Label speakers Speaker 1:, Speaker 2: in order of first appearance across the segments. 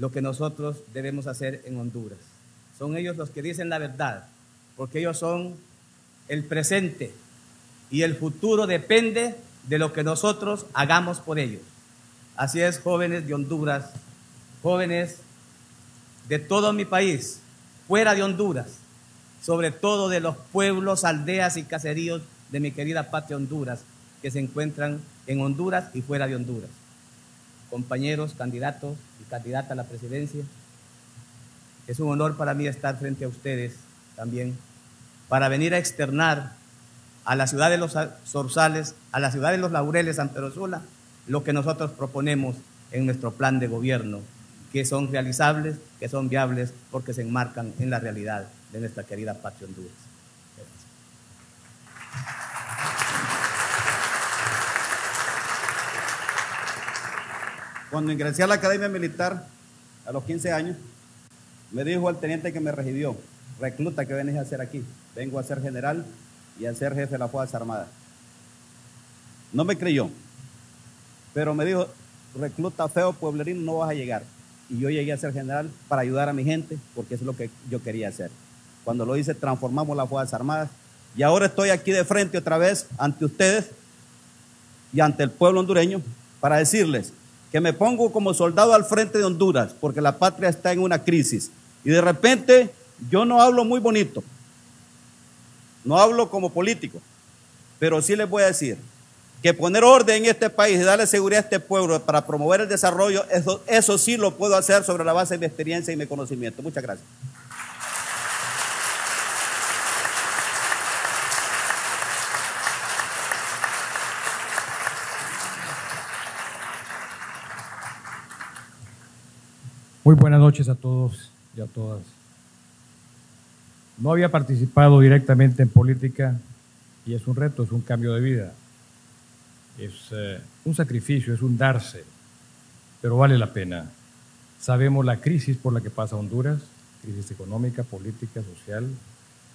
Speaker 1: lo que nosotros debemos hacer en Honduras. Son ellos los que dicen la verdad, porque ellos son el presente y el futuro depende de lo que nosotros hagamos por ellos. Así es, jóvenes de Honduras, jóvenes de todo mi país, fuera de Honduras, sobre todo de los pueblos, aldeas y caseríos de mi querida patria Honduras, que se encuentran en Honduras y fuera de Honduras. Compañeros, candidatos y candidatas a la presidencia, es un honor para mí estar frente a ustedes también, para venir a externar a la ciudad de los Zorzales, a la ciudad de los Laureles, San Pedro Sula, lo que nosotros proponemos en nuestro plan de gobierno, que son realizables, que son viables, porque se enmarcan en la realidad de nuestra querida patria Honduras.
Speaker 2: Cuando ingresé a la Academia Militar a los 15 años, me dijo el teniente que me recibió: recluta, ¿qué vienes a hacer aquí? Vengo a ser general y a ser jefe de las Fuerzas Armadas. No me creyó, pero me dijo: recluta feo, pueblerino, no vas a llegar. Y yo llegué a ser general para ayudar a mi gente, porque eso es lo que yo quería hacer. Cuando lo hice, transformamos las Fuerzas Armadas, y ahora estoy aquí de frente otra vez ante ustedes y ante el pueblo hondureño para decirles que me pongo como soldado al frente de Honduras, porque la patria está en una crisis. Y de repente, yo no hablo muy bonito, no hablo como político, pero sí les voy a decir que poner orden en este país y darle seguridad a este pueblo para promover el desarrollo, eso sí lo puedo hacer sobre la base de mi experiencia y mi conocimiento. Muchas gracias.
Speaker 3: Muy buenas noches a todos y a todas. No había participado directamente en política y es un reto, es un cambio de vida. Es un sacrificio, es un darse, pero vale la pena. Sabemos la crisis por la que pasa Honduras, crisis económica, política, social,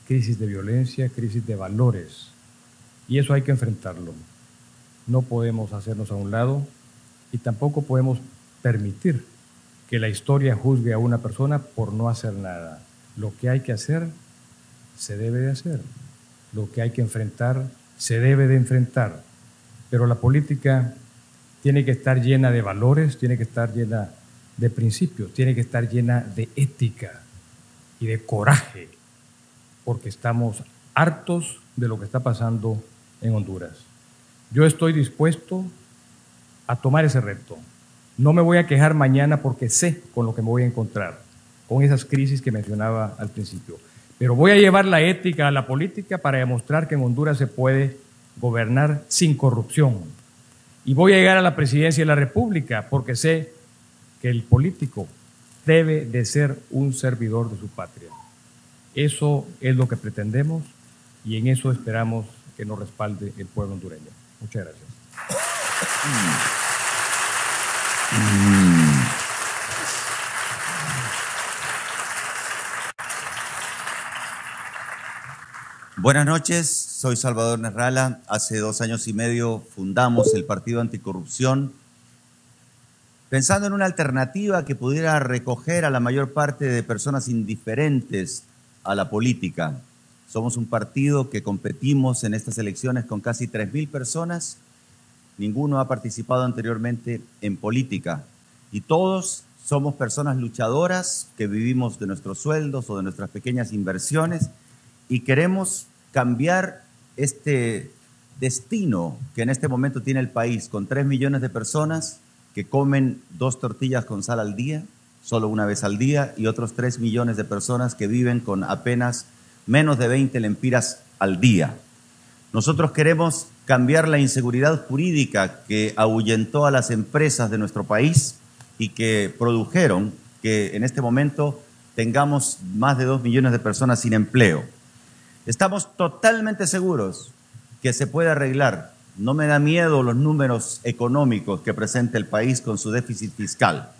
Speaker 3: crisis de violencia, crisis de valores, y eso hay que enfrentarlo. No podemos hacernos a un lado y tampoco podemos permitir que la historia juzgue a una persona por no hacer nada. Lo que hay que hacer, se debe de hacer. Lo que hay que enfrentar, se debe de enfrentar. Pero la política tiene que estar llena de valores, tiene que estar llena de principios, tiene que estar llena de ética y de coraje, porque estamos hartos de lo que está pasando en Honduras. Yo estoy dispuesto a tomar ese reto. No me voy a quejar mañana porque sé con lo que me voy a encontrar, con esas crisis que mencionaba al principio. Pero voy a llevar la ética a la política para demostrar que en Honduras se puede gobernar sin corrupción. Y voy a llegar a la presidencia de la República porque sé que el político debe de ser un servidor de su patria. Eso es lo que pretendemos y en eso esperamos que nos respalde el pueblo hondureño. Muchas gracias.
Speaker 4: Buenas noches, soy Salvador Nerrala. Hace 2 años y medio fundamos el Partido Anticorrupción, pensando en una alternativa que pudiera recoger a la mayor parte de personas indiferentes a la política. Somos un partido que competimos en estas elecciones con casi 3.000 personas. Ninguno ha participado anteriormente en política y todos somos personas luchadoras que vivimos de nuestros sueldos o de nuestras pequeñas inversiones y queremos cambiar este destino que en este momento tiene el país con 3 millones de personas que comen 2 tortillas con sal al día, solo una vez al día, y otros 3 millones de personas que viven con apenas menos de 20 lempiras al día. Nosotros queremos cambiar la inseguridad jurídica que ahuyentó a las empresas de nuestro país y que produjeron que en este momento tengamos más de 2 millones de personas sin empleo. Estamos totalmente seguros que se puede arreglar. No me da miedo los números económicos que presenta el país con su déficit fiscal.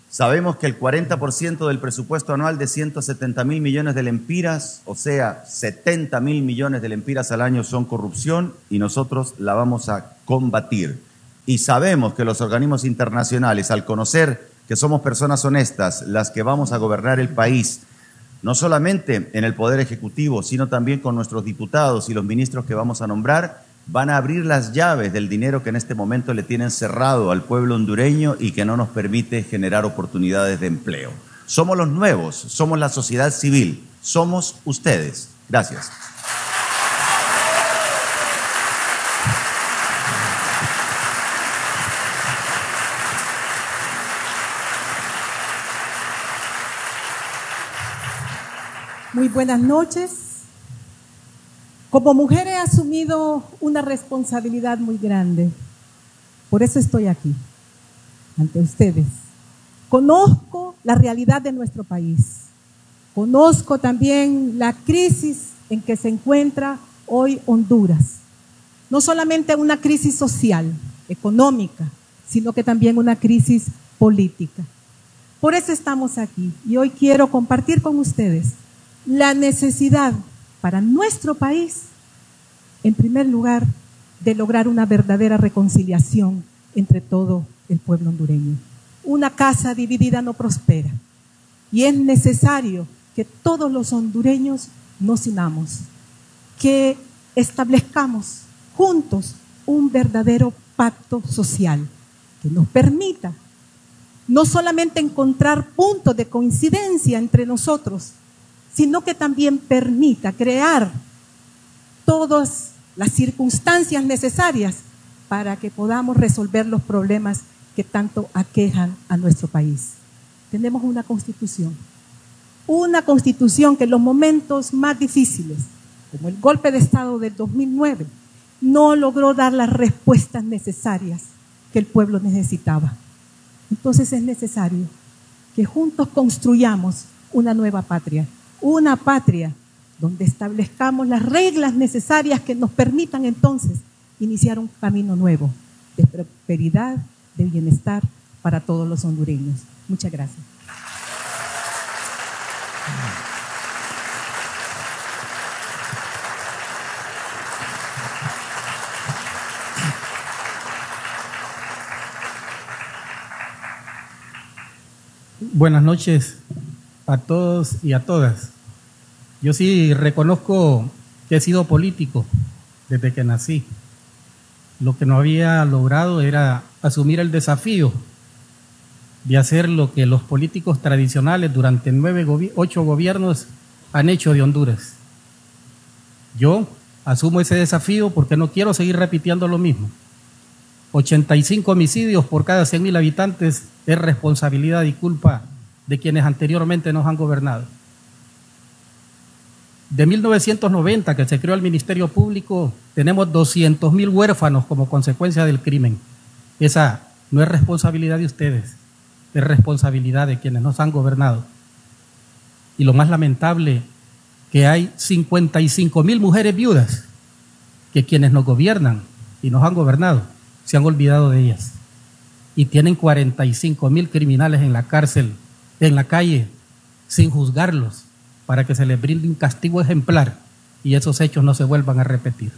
Speaker 4: Sabemos que el 40% del presupuesto anual de 170.000 millones de lempiras, o sea, 70.000 millones de lempiras al año son corrupción y nosotros la vamos a combatir. Y sabemos que los organismos internacionales, al conocer que somos personas honestas, las que vamos a gobernar el país, no solamente en el Poder Ejecutivo, sino también con nuestros diputados y los ministros que vamos a nombrar, van a abrir las llaves del dinero que en este momento le tienen cerrado al pueblo hondureño y que no nos permite generar oportunidades de empleo. Somos los nuevos, somos la sociedad civil, somos ustedes. Gracias.
Speaker 5: Muy buenas noches. Como mujer he asumido una responsabilidad muy grande. Por eso estoy aquí, ante ustedes. Conozco la realidad de nuestro país. Conozco también la crisis en que se encuentra hoy Honduras. No solamente una crisis social, económica, sino que también una crisis política. Por eso estamos aquí y hoy quiero compartir con ustedes la necesidad para nuestro país, en primer lugar, de lograr una verdadera reconciliación entre todo el pueblo hondureño. Una casa dividida no prospera y es necesario que todos los hondureños nos unamos, que establezcamos juntos un verdadero pacto social que nos permita no solamente encontrar puntos de coincidencia entre nosotros, sino que también permita crear todas las circunstancias necesarias para que podamos resolver los problemas que tanto aquejan a nuestro país. Tenemos una constitución que en los momentos más difíciles, como el golpe de Estado del 2009, no logró dar las respuestas necesarias que el pueblo necesitaba. Entonces es necesario que juntos construyamos una nueva patria, una patria donde establezcamos las reglas necesarias que nos permitan entonces iniciar un camino nuevo de prosperidad, de bienestar para todos los hondureños. Muchas gracias.
Speaker 6: Buenas noches a todos y a todas. Yo sí reconozco que he sido político desde que nací. Lo que no había logrado era asumir el desafío de hacer lo que los políticos tradicionales durante 8 gobiernos han hecho de Honduras. Yo asumo ese desafío porque no quiero seguir repitiendo lo mismo. 85 homicidios por cada 100.000 habitantes es responsabilidad y culpa de quienes anteriormente nos han gobernado. De 1990, que se creó el Ministerio Público, tenemos 200.000 huérfanos como consecuencia del crimen. Esa no es responsabilidad de ustedes, es responsabilidad de quienes nos han gobernado. Y lo más lamentable, que hay 55.000 mujeres viudas que quienes nos gobiernan y nos han gobernado se han olvidado de ellas. Y tienen 45.000 criminales en la cárcel, en la calle, sin juzgarlos, para que se les brinde un castigo ejemplar y esos hechos no se vuelvan a repetir.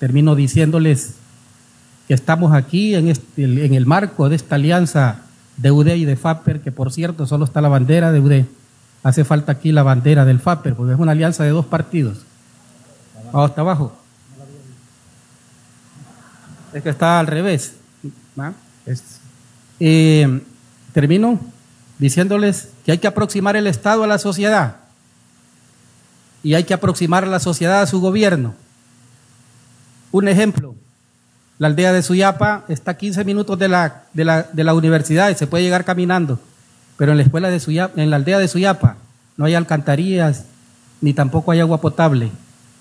Speaker 6: Termino diciéndoles que estamos aquí en el marco de esta alianza de UD y de FAPER, que por cierto solo está la bandera de UD. Hace falta aquí la bandera del FAPER, porque es una alianza de 2 partidos. Hasta abajo. Es que está al revés. Termino diciéndoles que hay que aproximar el Estado a la sociedad y hay que aproximar a la sociedad a su gobierno. Un ejemplo, la aldea de Suyapa está a 15 minutos de la universidad y se puede llegar caminando, pero en la escuela de Suyapa, en la aldea de Suyapa no hay alcantarillas ni tampoco hay agua potable,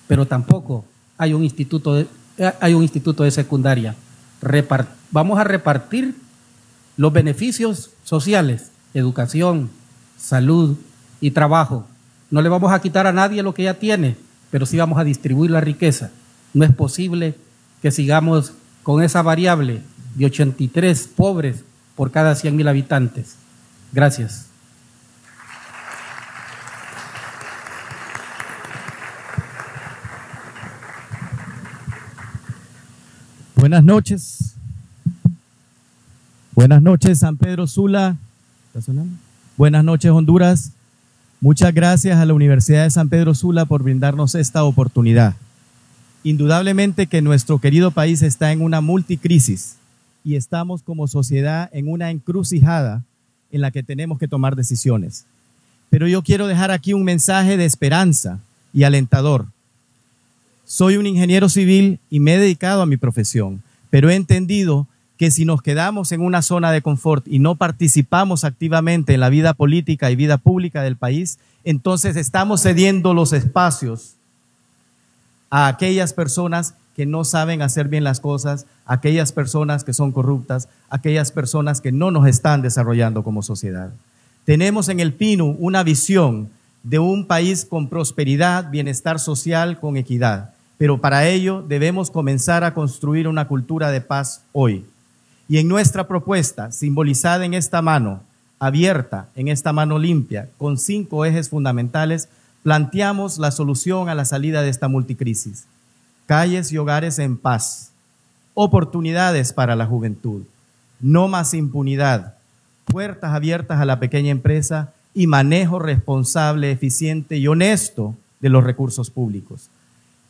Speaker 6: pero tampoco hay un instituto de secundaria. Vamos a repartir los beneficios sociales, educación, salud y trabajo. No le vamos a quitar a nadie lo que ya tiene, pero sí vamos a distribuir la riqueza. No es posible que sigamos con esa variable de 83 pobres por cada 100.000 habitantes. Gracias.
Speaker 7: Buenas noches. Buenas noches, San Pedro Sula, ¿Está sonando? Buenas noches, Honduras. Muchas gracias a la Universidad de San Pedro Sula por brindarnos esta oportunidad. Indudablemente que nuestro querido país está en una multicrisis y estamos como sociedad en una encrucijada en la que tenemos que tomar decisiones. Pero yo quiero dejar aquí un mensaje de esperanza y alentador. Soy un ingeniero civil y me he dedicado a mi profesión, pero he entendido que si nos quedamos en una zona de confort y no participamos activamente en la vida política y vida pública del país, entonces estamos cediendo los espacios a aquellas personas que no saben hacer bien las cosas, a aquellas personas que son corruptas, a aquellas personas que no nos están desarrollando como sociedad. Tenemos en el PINU una visión de un país con prosperidad, bienestar social, con equidad, pero para ello debemos comenzar a construir una cultura de paz hoy. Y en nuestra propuesta, simbolizada en esta mano abierta, en esta mano limpia, con 5 ejes fundamentales, planteamos la solución a la salida de esta multicrisis. Calles y hogares en paz, oportunidades para la juventud, no más impunidad, puertas abiertas a la pequeña empresa y manejo responsable, eficiente y honesto de los recursos públicos.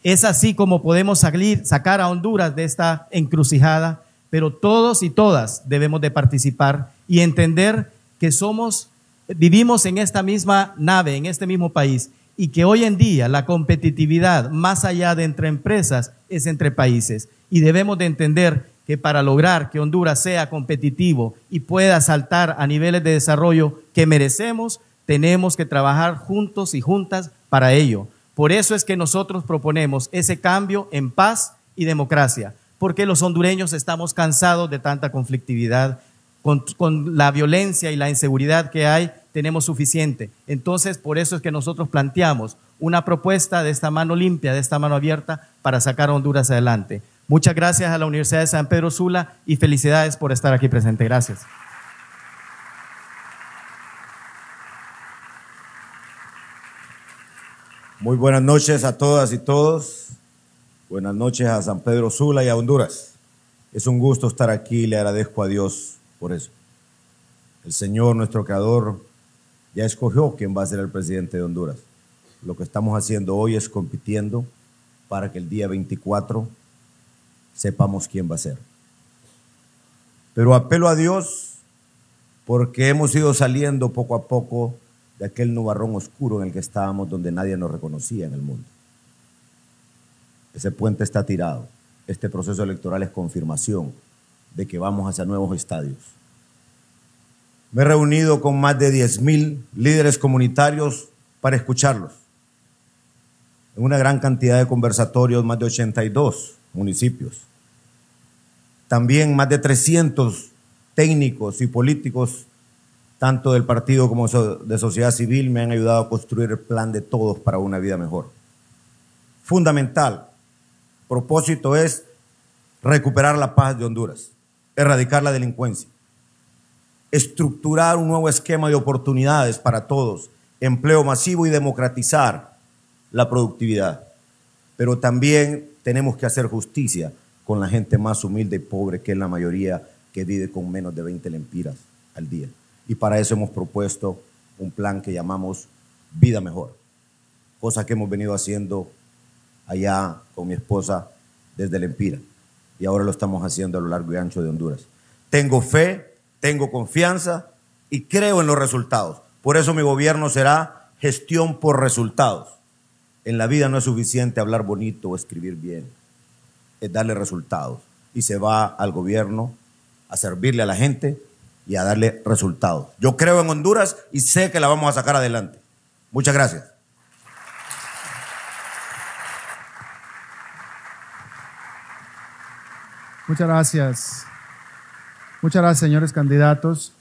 Speaker 7: Es así como podemos sacar a Honduras de esta encrucijada, pero todos y todas debemos de participar y entender que vivimos en esta misma nave, en este mismo país, y que hoy en día la competitividad, más allá de entre empresas, es entre países. Y debemos de entender que para lograr que Honduras sea competitivo y pueda saltar a niveles de desarrollo que merecemos, tenemos que trabajar juntos y juntas para ello. Por eso es que nosotros proponemos ese cambio en paz y democracia, porque los hondureños estamos cansados de tanta conflictividad. Con la violencia y la inseguridad que hay, tenemos suficiente. Entonces, por eso es que nosotros planteamos una propuesta de esta mano limpia, de esta mano abierta, para sacar a Honduras adelante. Muchas gracias a la Universidad de San Pedro Sula y felicidades por estar aquí presente. Gracias.
Speaker 8: Muy buenas noches a todas y todos. Buenas noches a San Pedro Sula y a Honduras. Es un gusto estar aquí y le agradezco a Dios por eso. El Señor, nuestro Creador, ya escogió quién va a ser el presidente de Honduras. Lo que estamos haciendo hoy es compitiendo para que el día 24 sepamos quién va a ser. Pero apelo a Dios porque hemos ido saliendo poco a poco de aquel nubarrón oscuro en el que estábamos, donde nadie nos reconocía en el mundo. Ese puente está tirado. Este proceso electoral es confirmación de que vamos hacia nuevos estadios. Me he reunido con más de 10,000 líderes comunitarios para escucharlos. En una gran cantidad de conversatorios, más de 82 municipios. También más de 300 técnicos y políticos, tanto del partido como de sociedad civil, me han ayudado a construir el plan de todos para una vida mejor. Fundamental. Propósito es recuperar la paz de Honduras, erradicar la delincuencia, estructurar un nuevo esquema de oportunidades para todos, empleo masivo y democratizar la productividad. Pero también tenemos que hacer justicia con la gente más humilde y pobre, que es la mayoría que vive con menos de 20 lempiras al día. Y para eso hemos propuesto un plan que llamamos Vida Mejor, cosa que hemos venido haciendo allá con mi esposa desde el Empira, y ahora lo estamos haciendo a lo largo y ancho de Honduras. Tengo fe, tengo confianza y creo en los resultados. Por eso mi gobierno será gestión por resultados. En la vida no es suficiente hablar bonito o escribir bien, es darle resultados. Y se va al gobierno a servirle a la gente y a darle resultados. Yo creo en Honduras y sé que la vamos a sacar adelante. Muchas gracias.
Speaker 9: Muchas gracias. Muchas gracias, señores candidatos.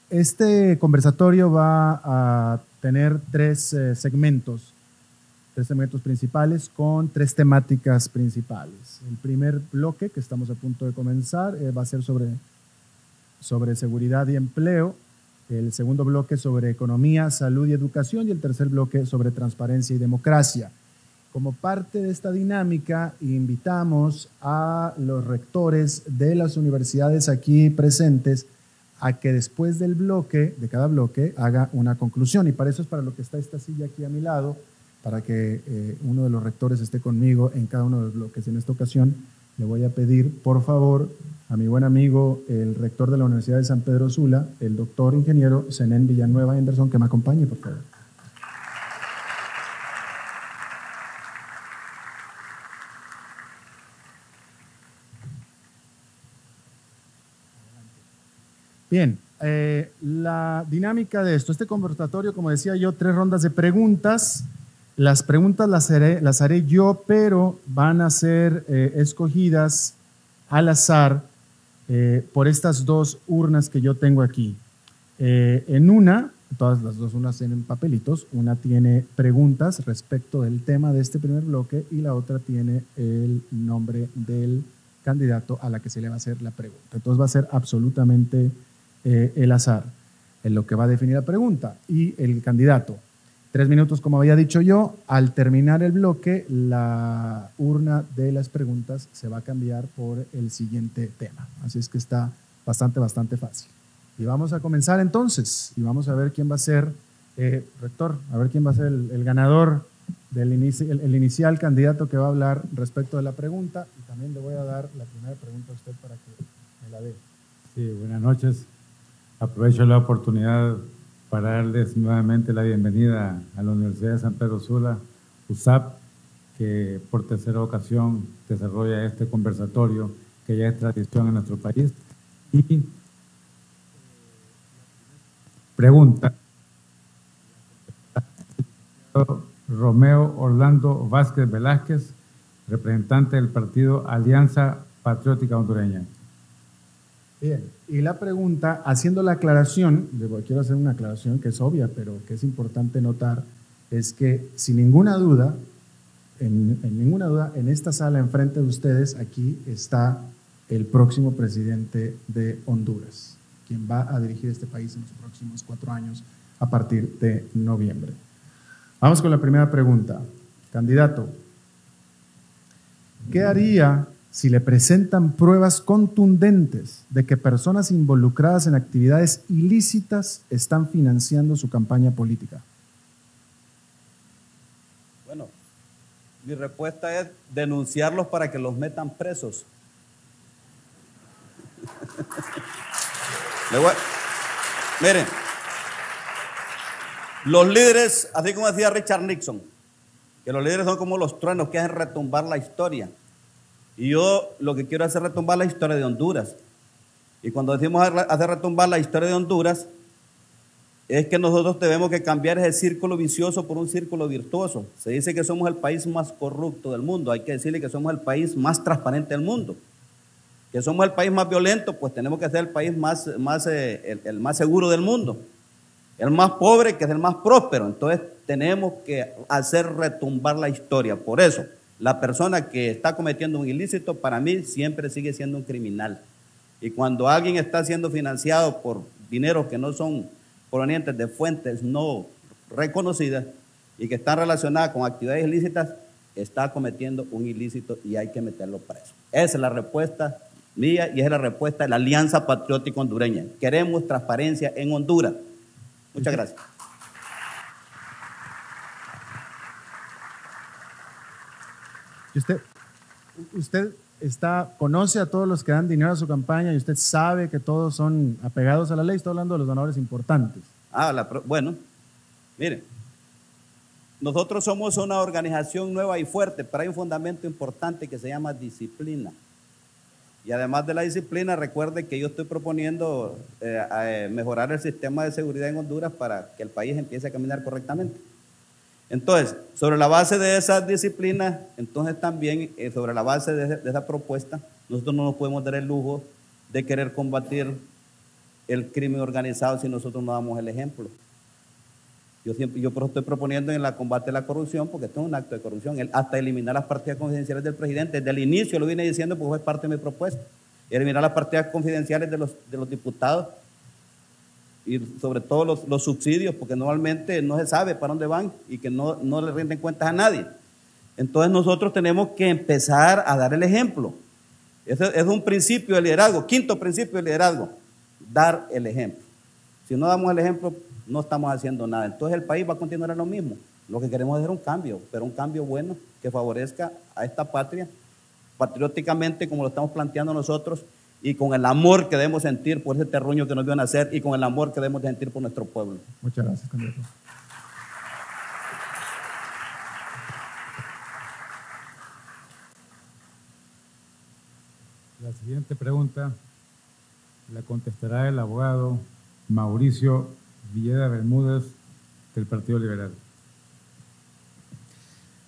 Speaker 9: Este conversatorio va a tener tres segmentos principales con 3 temáticas principales. El primer bloque, que estamos a punto de comenzar, va a ser sobre seguridad y empleo. El segundo bloque sobre economía, salud y educación. Y el tercer bloque sobre transparencia y democracia. Como parte de esta dinámica, invitamos a los rectores de las universidades aquí presentes a que después del bloque, de cada bloque, haga una conclusión. Y para eso es para lo que está esta silla aquí a mi lado, para que uno de los rectores esté conmigo en cada uno de los bloques. En esta ocasión le voy a pedir, por favor, a mi buen amigo, el rector de la Universidad de San Pedro Sula, el doctor ingeniero Zenén Villanueva Anderson, que me acompañe, por favor. Bien, la dinámica de esto, este conversatorio, como decía yo, 3 rondas de preguntas. Las preguntas las haré yo, pero van a ser escogidas al azar por estas 2 urnas que yo tengo aquí. En una, todas las 2 urnas tienen papelitos, una tiene preguntas respecto del tema de este primer bloque y la otra tiene el nombre del candidato a la que se le va a hacer la pregunta. Entonces va a ser absolutamente el azar en lo que va a definir la pregunta y el candidato. 3 minutos, como había dicho yo. Al terminar el bloque, la urna de las preguntas se va a cambiar por el siguiente tema. Así es que está bastante fácil. Y vamos a comenzar entonces, y vamos a ver quién va a ser, rector, a ver quién va a ser el ganador del el inicial candidato que va a hablar respecto de la pregunta. Y también le voy a dar la primera pregunta a usted para que me la dé.
Speaker 10: Sí, buenas noches. Aprovecho la oportunidad para darles nuevamente la bienvenida a la Universidad de San Pedro Sula, USAP, que por tercera ocasión desarrolla este conversatorio que ya es tradición en nuestro país. Y pregunta, Romeo Orlando Vázquez Velázquez, representante del partido Alianza Patriótica Hondureña.
Speaker 9: Bien, y la pregunta, haciendo la aclaración, quiero hacer una aclaración que es obvia, pero que es importante notar, es que sin ninguna duda, en esta sala enfrente de ustedes, aquí está el próximo presidente de Honduras, quien va a dirigir este país en los próximos 4 años a partir de noviembre. Vamos con la primera pregunta. Candidato, ¿qué haría si le presentan pruebas contundentes de que personas involucradas en actividades ilícitas están financiando su campaña política?
Speaker 2: Bueno, mi respuesta es denunciarlos para que los metan presos. Miren, los líderes, así como decía Richard Nixon, que los líderes son como los truenos que hacen retumbar la historia. Y yo lo que quiero es hacer retumbar la historia de Honduras. Y cuando decimos hacer retumbar la historia de Honduras, es que nosotros tenemos que cambiar ese círculo vicioso por un círculo virtuoso. Se dice que somos el país más corrupto del mundo. Hay que decirle que somos el país más transparente del mundo. Que somos el país más violento, pues tenemos que ser el país el más seguro del mundo. El más pobre, que es el más próspero. Entonces tenemos que hacer retumbar la historia. Por eso, la persona que está cometiendo un ilícito, para mí, siempre sigue siendo un criminal. Y cuando alguien está siendo financiado por dineros que no son provenientes de fuentes no reconocidas y que están relacionadas con actividades ilícitas, está cometiendo un ilícito y hay que meterlo preso. Esa es la respuesta mía y esa es la respuesta de la Alianza Patriótica Hondureña. Queremos transparencia en Honduras. Muchas gracias.
Speaker 9: Usted conoce a todos los que dan dinero a su campaña y usted sabe que todos son apegados a la ley. Estoy hablando de los donadores importantes.
Speaker 2: Bueno, miren, nosotros somos una organización nueva y fuerte, pero hay un fundamento importante que se llama disciplina. Y además de la disciplina, recuerde que yo estoy proponiendo mejorar el sistema de seguridad en Honduras para que el país empiece a caminar correctamente. Entonces, sobre la base de esa disciplina, entonces también sobre la base de esa propuesta, nosotros no nos podemos dar el lujo de querer combatir el crimen organizado si nosotros no damos el ejemplo. Yo por eso estoy proponiendo en la combate a la corrupción, porque esto es un acto de corrupción, hasta eliminar las partidas confidenciales del presidente. Desde el inicio lo vine diciendo porque fue parte de mi propuesta. Eliminar las partidas confidenciales de los diputados y sobre todo los subsidios, porque normalmente no se sabe para dónde van y que no le rinden cuentas a nadie. Entonces nosotros tenemos que empezar a dar el ejemplo. Ese es un principio de liderazgo. 5.º principio de liderazgo. dar el ejemplo. Si no damos el ejemplo, no estamos haciendo nada. Entonces el país va a continuar en lo mismo. Lo que queremos es hacer un cambio, pero un cambio bueno que favorezca a esta patria, patrióticamente como lo estamos planteando nosotros, y con el amor que debemos sentir por ese terruño que nos vio nacer y con el amor que debemos sentir por nuestro pueblo.
Speaker 9: Muchas gracias, candidato.
Speaker 10: La siguiente pregunta la contestará el abogado Mauricio Villeda Bermúdez del Partido Liberal.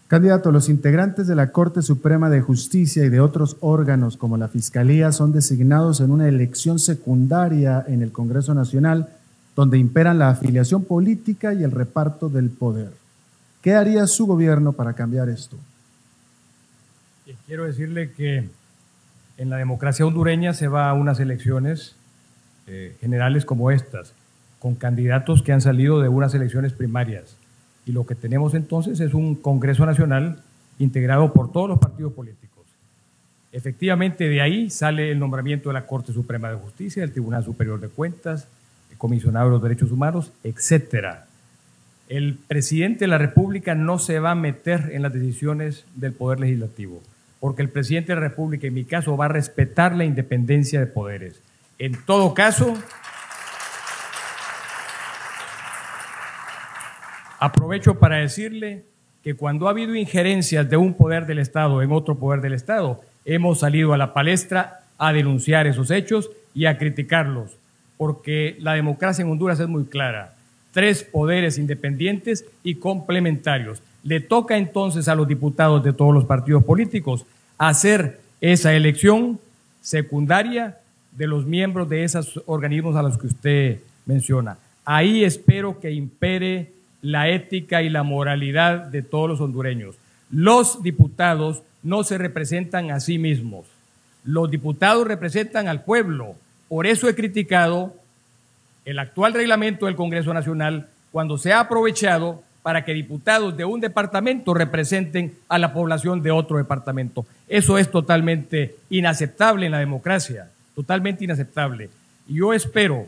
Speaker 9: Candidato, los integrantes de la Corte Suprema de Justicia y de otros órganos como la Fiscalía son designados en una elección secundaria en el Congreso Nacional donde imperan la afiliación política y el reparto del poder. ¿Qué haría su gobierno para cambiar esto?
Speaker 3: Quiero decirle que en la democracia hondureña se va a unas elecciones generales como estas, con candidatos que han salido de unas elecciones primarias. Y lo que tenemos entonces es un Congreso Nacional integrado por todos los partidos políticos. Efectivamente, de ahí sale el nombramiento de la Corte Suprema de Justicia, del Tribunal Superior de Cuentas, el Comisionado de los Derechos Humanos, etcétera. El presidente de la República no se va a meter en las decisiones del Poder Legislativo, porque el presidente de la República, en mi caso, va a respetar la independencia de poderes. En todo caso, aprovecho para decirle que cuando ha habido injerencias de un poder del Estado en otro poder del Estado, hemos salido a la palestra a denunciar esos hechos y a criticarlos, porque la democracia en Honduras es muy clara: 3 poderes independientes y complementarios. Le toca entonces a los diputados de todos los partidos políticos hacer esa elección secundaria de los miembros de esos organismos a los que usted menciona. Ahí espero que impere la ética y la moralidad de todos los hondureños. Los diputados no se representan a sí mismos. Los diputados representan al pueblo. Por eso he criticado el actual reglamento del Congreso Nacional cuando se ha aprovechado para que diputados de un departamento representen a la población de otro departamento. Eso es totalmente inaceptable en la democracia, totalmente inaceptable. Y yo espero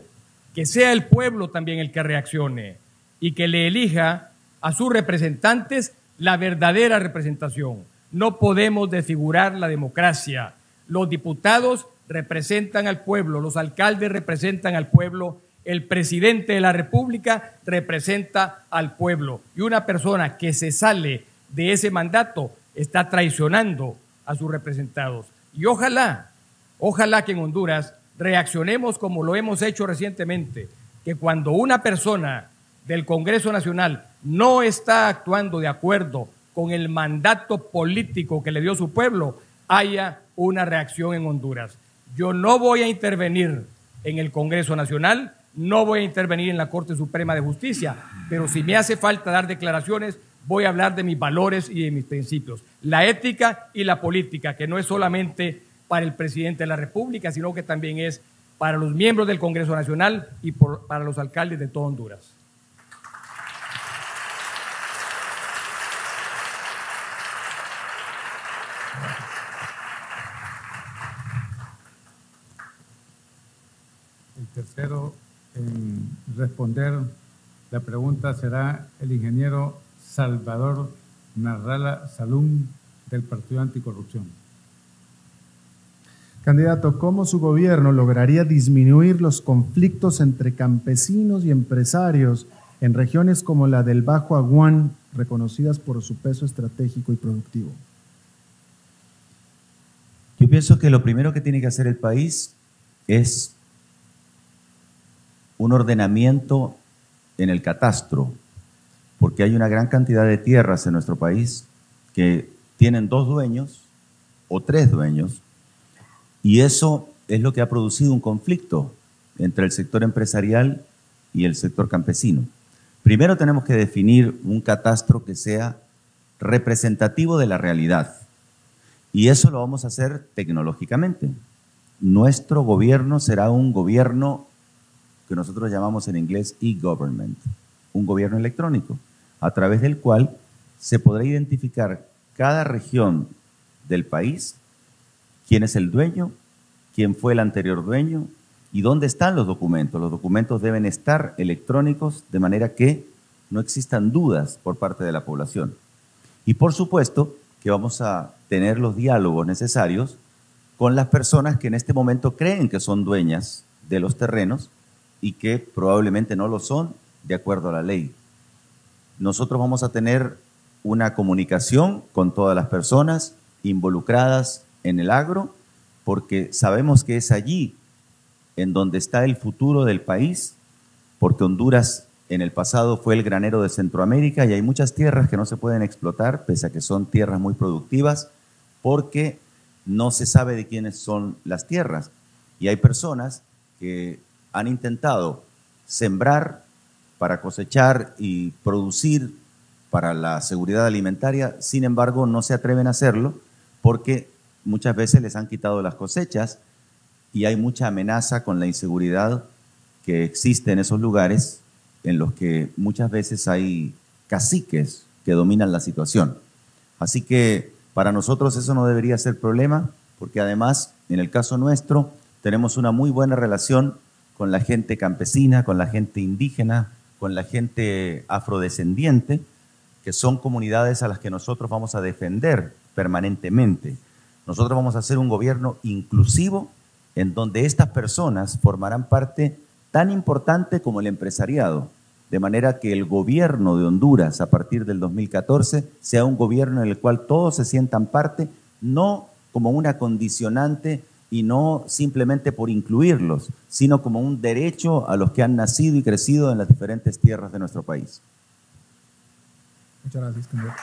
Speaker 3: que sea el pueblo también el que reaccione y que le elija a sus representantes la verdadera representación. No podemos desfigurar la democracia. Los diputados representan al pueblo, los alcaldes representan al pueblo, el presidente de la República representa al pueblo. Y una persona que se sale de ese mandato está traicionando a sus representados. Y ojalá que en Honduras reaccionemos como lo hemos hecho recientemente, que cuando una persona del Congreso Nacional no está actuando de acuerdo con el mandato político que le dio su pueblo, haya una reacción en Honduras. Yo no voy a intervenir en el Congreso Nacional, no voy a intervenir en la Corte Suprema de Justicia, pero si me hace falta dar declaraciones, voy a hablar de mis valores y de mis principios. La ética y la política, que no es solamente para el presidente de la República, sino que también es para los miembros del Congreso Nacional y para los alcaldes de todo Honduras.
Speaker 10: El tercero en responder la pregunta será el ingeniero Salvador Narrala Salum del Partido Anticorrupción.
Speaker 9: Candidato, ¿cómo su gobierno lograría disminuir los conflictos entre campesinos y empresarios en regiones como la del Bajo Aguán, reconocidas por su peso estratégico y productivo?
Speaker 4: Yo pienso que lo primero que tiene que hacer el país es un ordenamiento en el catastro, porque hay una gran cantidad de tierras en nuestro país que tienen 2 dueños o 3 dueños, y eso es lo que ha producido un conflicto entre el sector empresarial y el sector campesino. Primero tenemos que definir un catastro que sea representativo de la realidad, y eso lo vamos a hacer tecnológicamente. Nuestro gobierno será un gobierno que nosotros llamamos en inglés e-government, un gobierno electrónico, a través del cual se podrá identificar cada región del país, quién es el dueño, quién fue el anterior dueño, ¿Y dónde están los documentos? Los documentos deben estar electrónicos de manera que no existan dudas por parte de la población. Y por supuesto que vamos a tener los diálogos necesarios con las personas que en este momento creen que son dueñas de los terrenos y que probablemente no lo son de acuerdo a la ley. Nosotros vamos a tener una comunicación con todas las personas involucradas en el agro, porque sabemos que es allí en donde está el futuro del país, porque Honduras en el pasado fue el granero de Centroamérica y hay muchas tierras que no se pueden explotar, pese a que son tierras muy productivas, porque no se sabe de quiénes son las tierras. Y hay personas que han intentado sembrar para cosechar y producir para la seguridad alimentaria, sin embargo no se atreven a hacerlo porque muchas veces les han quitado las cosechas y hay mucha amenaza con la inseguridad que existe en esos lugares en los que muchas veces hay caciques que dominan la situación. Así que para nosotros eso no debería ser problema, porque además, en el caso nuestro, tenemos una muy buena relación con la gente campesina, con la gente indígena, con la gente afrodescendiente, que son comunidades a las que nosotros vamos a defender permanentemente. Nosotros vamos a hacer un gobierno inclusivo en donde estas personas formarán parte tan importante como el empresariado, de manera que el gobierno de Honduras a partir del 2014 sea un gobierno en el cual todos se sientan parte, no como una condicionante y no simplemente por incluirlos, sino como un derecho a los que han nacido y crecido en las diferentes tierras de nuestro país.
Speaker 9: Muchas gracias, candidato.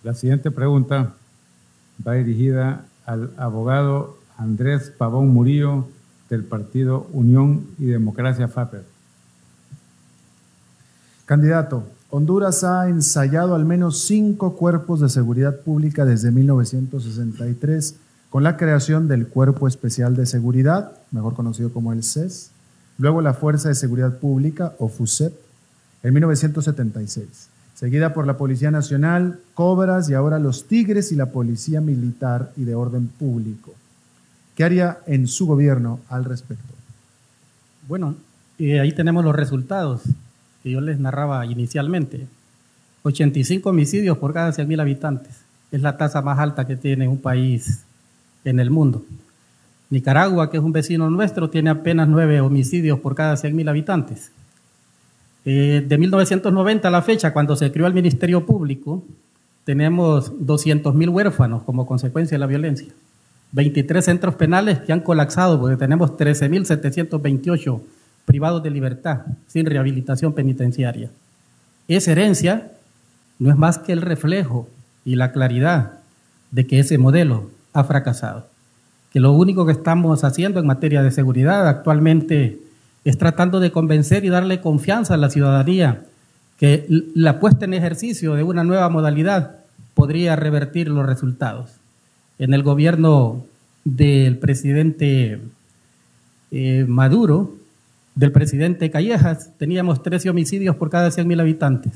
Speaker 10: La siguiente pregunta va dirigida al abogado Andrés Pavón Murillo del partido Unión y Democracia FAPER.
Speaker 9: Candidato, Honduras ha ensayado al menos 5 cuerpos de seguridad pública desde 1963 con la creación del Cuerpo Especial de Seguridad, mejor conocido como el CES, luego la Fuerza de Seguridad Pública o FUSEP en 1976. Seguida por la Policía Nacional, Cobras y ahora los Tigres y la Policía Militar y de Orden Público. ¿Qué haría en su gobierno al respecto?
Speaker 6: Bueno, ahí tenemos los resultados que yo les narraba inicialmente. 85 homicidios por cada 100.000 habitantes. Es la tasa más alta que tiene un país en el mundo. Nicaragua, que es un vecino nuestro, tiene apenas 9 homicidios por cada 100.000 habitantes. De 1990 a la fecha, cuando se creó el Ministerio Público, tenemos 200.000 huérfanos como consecuencia de la violencia. 23 centros penales que han colapsado porque tenemos 13.728 privados de libertad sin rehabilitación penitenciaria. Esa herencia no es más que el reflejo y la claridad de que ese modelo ha fracasado. Que lo único que estamos haciendo en materia de seguridad actualmente es tratando de convencer y darle confianza a la ciudadanía que la puesta en ejercicio de una nueva modalidad podría revertir los resultados. En el gobierno del presidente Maduro, del presidente Callejas, teníamos 13 homicidios por cada 100.000 habitantes.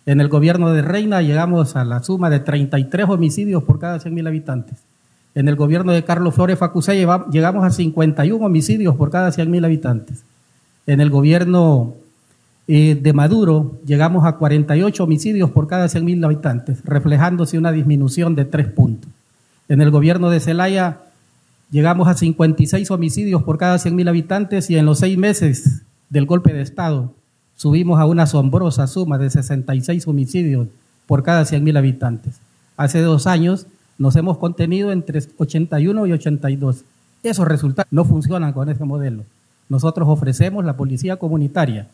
Speaker 6: En el gobierno de Reina llegamos a la suma de 33 homicidios por cada 100.000 habitantes. En el gobierno de Carlos Flores Facusé llegamos a 51 homicidios por cada 100.000 habitantes. En el gobierno de Maduro llegamos a 48 homicidios por cada 100.000 habitantes, reflejándose una disminución de 3 puntos. En el gobierno de Zelaya llegamos a 56 homicidios por cada 100.000 habitantes y en los 6 meses del golpe de Estado subimos a una asombrosa suma de 66 homicidios por cada 100.000 habitantes. Hace 2 años nos hemos contenido entre 81 y 82. Esos resultados no funcionan con ese modelo. Nosotros ofrecemos la policía comunitaria.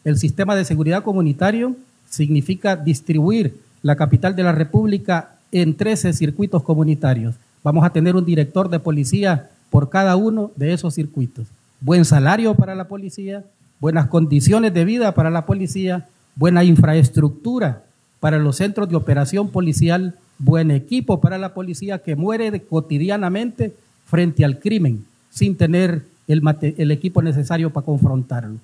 Speaker 6: El sistema de seguridad comunitario significa distribuir la capital de la República en 13 circuitos comunitarios. Vamos a tener un director de policía por cada uno de esos circuitos. Buen salario para la policía, buenas condiciones de vida para la policía, buena infraestructura para los centros de operación policial, buen equipo para la policía que muere cotidianamente frente al crimen sin tener el equipo necesario para confrontarlo.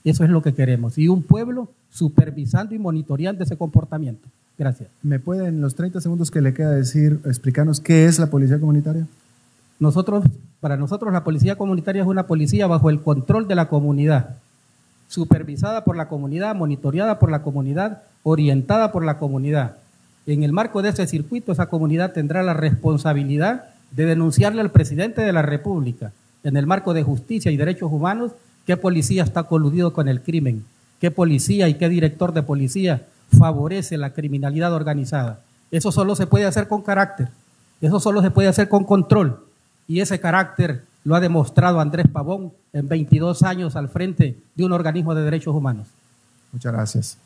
Speaker 6: Eso es lo que queremos. Y un pueblo supervisando y monitoreando ese comportamiento. Gracias.
Speaker 9: ¿Me puede, en los 30 segundos que le queda explicarnos qué es la policía comunitaria?
Speaker 6: Para nosotros la policía comunitaria es una policía bajo el control de la comunidad, supervisada por la comunidad, monitoreada por la comunidad, orientada por la comunidad. En el marco de ese circuito, esa comunidad tendrá la responsabilidad de denunciarle al presidente de la República, en el marco de justicia y derechos humanos, qué policía está coludido con el crimen, qué policía y qué director de policía favorece la criminalidad organizada. Eso solo se puede hacer con carácter, eso solo se puede hacer con control, y ese carácter lo ha demostrado Andrés Pavón en 22 años al frente de un organismo de derechos humanos.
Speaker 9: Muchas gracias.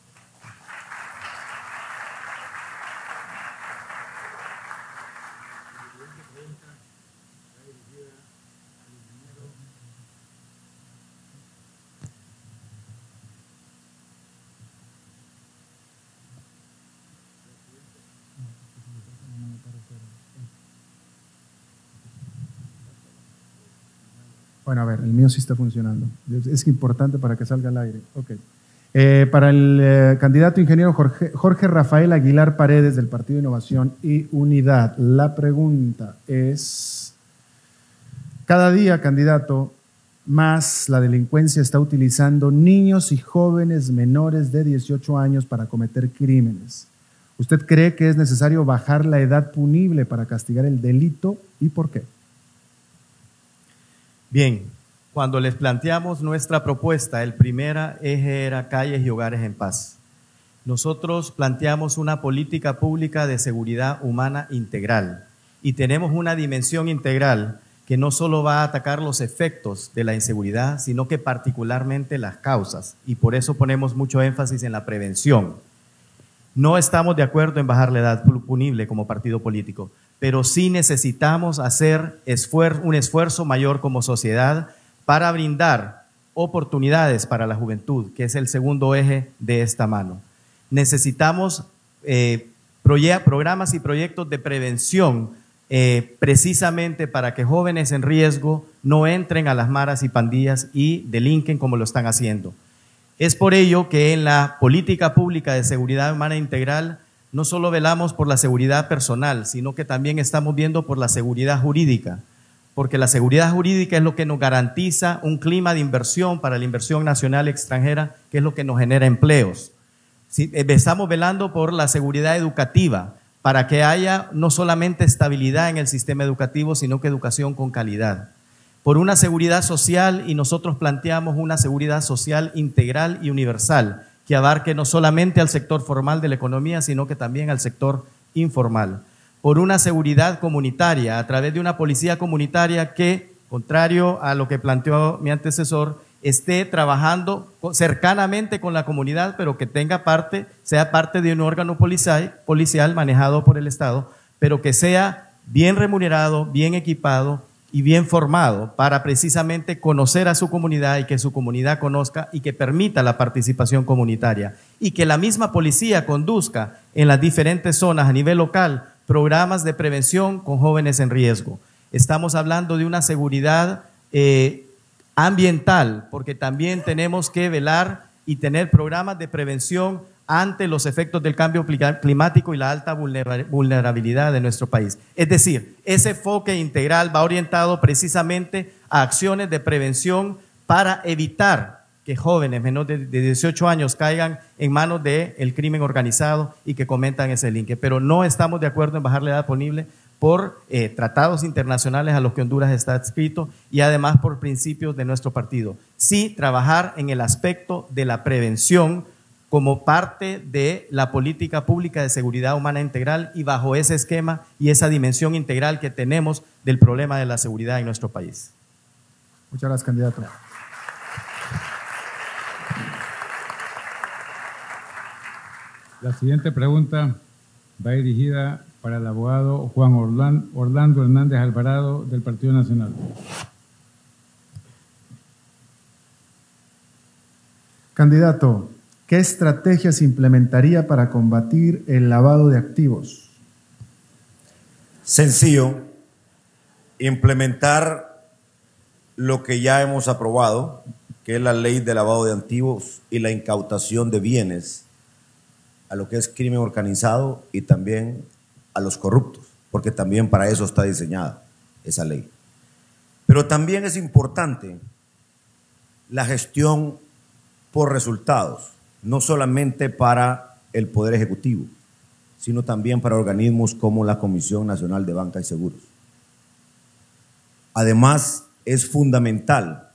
Speaker 9: Bueno, a ver, el mío sí está funcionando. Es importante para que salga al aire. Ok. Para el candidato ingeniero Jorge Rafael Aguilar Paredes del Partido Innovación y Unidad, la pregunta es, cada día, candidato, más la delincuencia está utilizando niños y jóvenes menores de 18 años para cometer crímenes. ¿Usted cree que es necesario bajar la edad punible para castigar el delito y por qué?
Speaker 7: Bien, cuando les planteamos nuestra propuesta, el primer eje era calles y hogares en paz. Nosotros planteamos una política pública de seguridad humana integral y tenemos una dimensión integral que no solo va a atacar los efectos de la inseguridad, sino que particularmente las causas, y por eso ponemos mucho énfasis en la prevención. No estamos de acuerdo en bajar la edad punible como partido político, pero sí necesitamos hacer un esfuerzo mayor como sociedad para brindar oportunidades para la juventud, que es el segundo eje de esta mano. Necesitamos programas y proyectos de prevención precisamente para que jóvenes en riesgo no entren a las maras y pandillas y delinquen como lo están haciendo. Es por ello que en la política pública de seguridad humana integral no solo velamos por la seguridad personal, sino que también estamos viendo por la seguridad jurídica, porque la seguridad jurídica es lo que nos garantiza un clima de inversión para la inversión nacional y extranjera, que es lo que nos genera empleos. Estamos velando por la seguridad educativa, para que haya no solamente estabilidad en el sistema educativo, sino que educación con calidad. Por una seguridad social, y nosotros planteamos una seguridad social integral y universal, que abarque no solamente al sector formal de la economía, sino que también al sector informal. Por una seguridad comunitaria, a través de una policía comunitaria que, contrario a lo que planteó mi antecesor, esté trabajando cercanamente con la comunidad, pero que sea parte de un órgano policial manejado por el Estado, pero que sea bien remunerado, bien equipado y bien formado para precisamente conocer a su comunidad y que su comunidad conozca y que permita la participación comunitaria y que la misma policía conduzca en las diferentes zonas a nivel local programas de prevención con jóvenes en riesgo. Estamos hablando de una seguridad ambiental, porque también tenemos que velar y tener programas de prevención ante los efectos del cambio climático y la alta vulnerabilidad de nuestro país. Es decir, ese enfoque integral va orientado precisamente a acciones de prevención para evitar que jóvenes menores de 18 años caigan en manos del crimen organizado y que cometan ese delinque. Pero no estamos de acuerdo en bajar la edad punible por tratados internacionales a los que Honduras está adscrito y además por principios de nuestro partido. Sí, trabajar en el aspecto de la prevención como parte de la política pública de seguridad humana integral y bajo ese esquema y esa dimensión integral que tenemos del problema de la seguridad en nuestro país.
Speaker 9: Muchas gracias, candidato.
Speaker 10: La siguiente pregunta va dirigida para el abogado Juan Orlando Hernández Alvarado del Partido Nacional.
Speaker 9: Candidato, ¿qué estrategias implementaría para combatir el lavado de activos?
Speaker 8: Sencillo, implementar lo que ya hemos aprobado, que es la ley de lavado de activos y la incautación de bienes, a lo que es crimen organizado y también a los corruptos, porque también para eso está diseñada esa ley. Pero también es importante la gestión por resultados, no solamente para el Poder Ejecutivo, sino también para organismos como la Comisión Nacional de Banca y Seguros. Además, es fundamental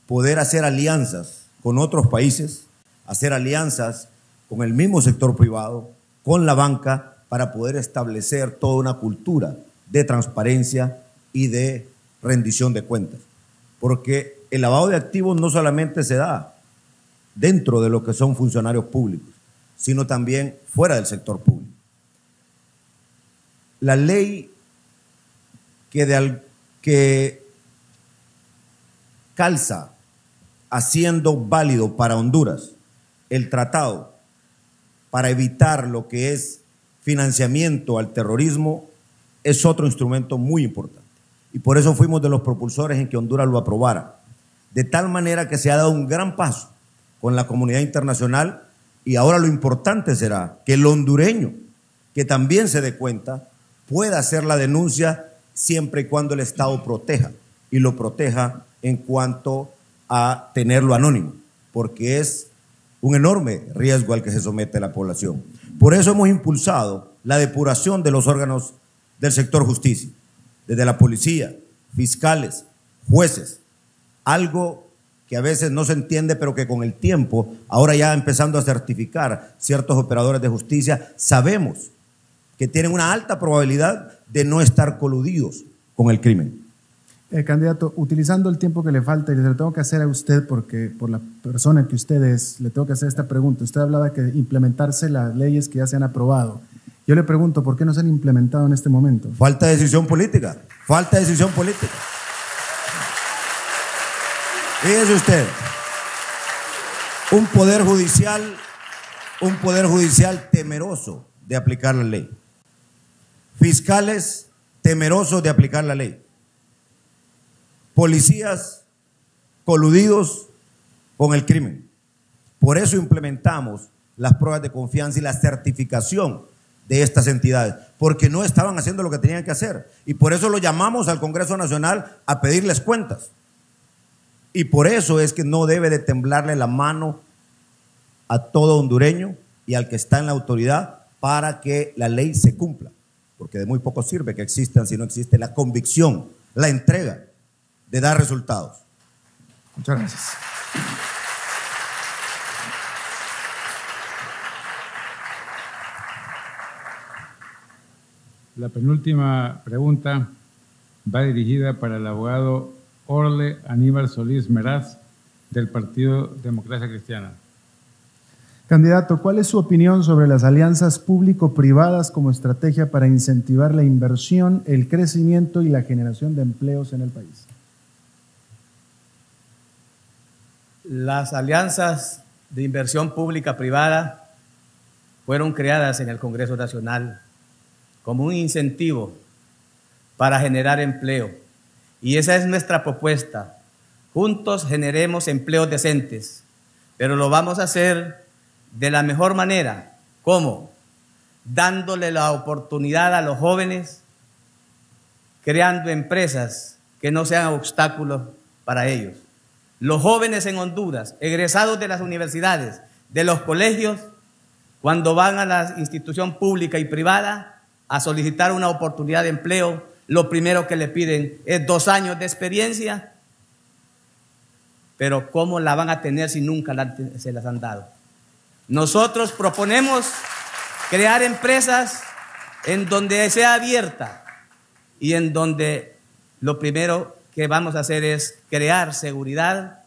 Speaker 8: poder hacer alianzas con otros países, hacer alianzas con el mismo sector privado, con la banca, para poder establecer toda una cultura de transparencia y de rendición de cuentas. Porque el lavado de activos no solamente se da dentro de lo que son funcionarios públicos, sino también fuera del sector público. La ley que calza haciendo válido para Honduras el tratado para evitar lo que es financiamiento al terrorismo es otro instrumento muy importante. Y por eso fuimos de los propulsores en que Honduras lo aprobara. De tal manera que se ha dado un gran paso con la comunidad internacional y ahora lo importante será que el hondureño, que también se dé cuenta, pueda hacer la denuncia siempre y cuando el Estado proteja y lo proteja en cuanto a tenerlo anónimo, porque es un enorme riesgo al que se somete la población. Por eso hemos impulsado la depuración de los órganos del sector justicia, desde la policía, fiscales, jueces, algo que a veces no se entiende, pero que con el tiempo, ahora ya empezando a certificar ciertos operadores de justicia, sabemos que tienen una alta probabilidad de no estar coludidos con el crimen.
Speaker 9: Candidato, utilizando el tiempo que le falta, y le tengo que hacer a usted, porque por la persona que usted es, le tengo que hacer esta pregunta. Usted hablaba de que implementarse las leyes que ya se han aprobado. Yo le pregunto, ¿por qué no se han implementado en este momento?
Speaker 8: Falta de decisión política, falta de decisión política. Fíjese usted, un poder judicial temeroso de aplicar la ley, fiscales temerosos de aplicar la ley, policías coludidos con el crimen. Por eso implementamos las pruebas de confianza y la certificación de estas entidades, porque no estaban haciendo lo que tenían que hacer. Y por eso lo llamamos al Congreso Nacional a pedirles cuentas. Y por eso es que no debe de temblarle la mano a todo hondureño y al que está en la autoridad para que la ley se cumpla. Porque de muy poco sirve que existan si no existe la convicción, la entrega de dar resultados.
Speaker 9: Muchas gracias.
Speaker 10: La penúltima pregunta va dirigida para el abogado Orle Aníbal Solís Meraz, del Partido Democracia Cristiana.
Speaker 9: Candidato, ¿cuál es su opinión sobre las alianzas público-privadas como estrategia para incentivar la inversión, el crecimiento y la generación de empleos en el país?
Speaker 1: Las alianzas de inversión pública-privada fueron creadas en el Congreso Nacional como un incentivo para generar empleo. Y esa es nuestra propuesta. Juntos generemos empleos decentes, pero lo vamos a hacer de la mejor manera. ¿Cómo? Dándole la oportunidad a los jóvenes, creando empresas que no sean obstáculos para ellos. Los jóvenes en Honduras, egresados de las universidades, de los colegios, cuando van a la institución pública y privada a solicitar una oportunidad de empleo, lo primero que le piden es 2 años de experiencia, pero ¿cómo la van a tener si nunca se las han dado? Nosotros proponemos crear empresas en donde sea abierta y en donde lo primero que vamos a hacer es crear seguridad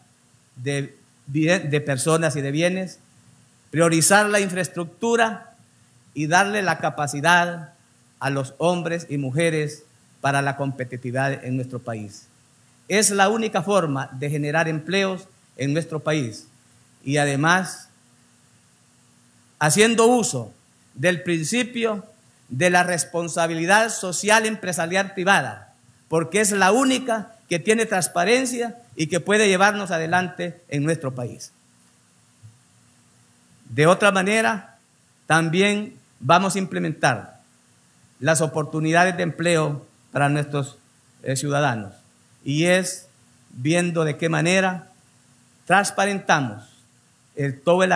Speaker 1: de personas y de bienes, priorizar la infraestructura y darle la capacidad a los hombres y mujeres para la competitividad en nuestro país. Es la única forma de generar empleos en nuestro país y además haciendo uso del principio de la responsabilidad social empresarial privada, porque es la única que tiene transparencia y que puede llevarnos adelante en nuestro país. De otra manera, También vamos a implementar las oportunidades de empleo para nuestros ciudadanos, y es viendo de qué manera transparentamos todo el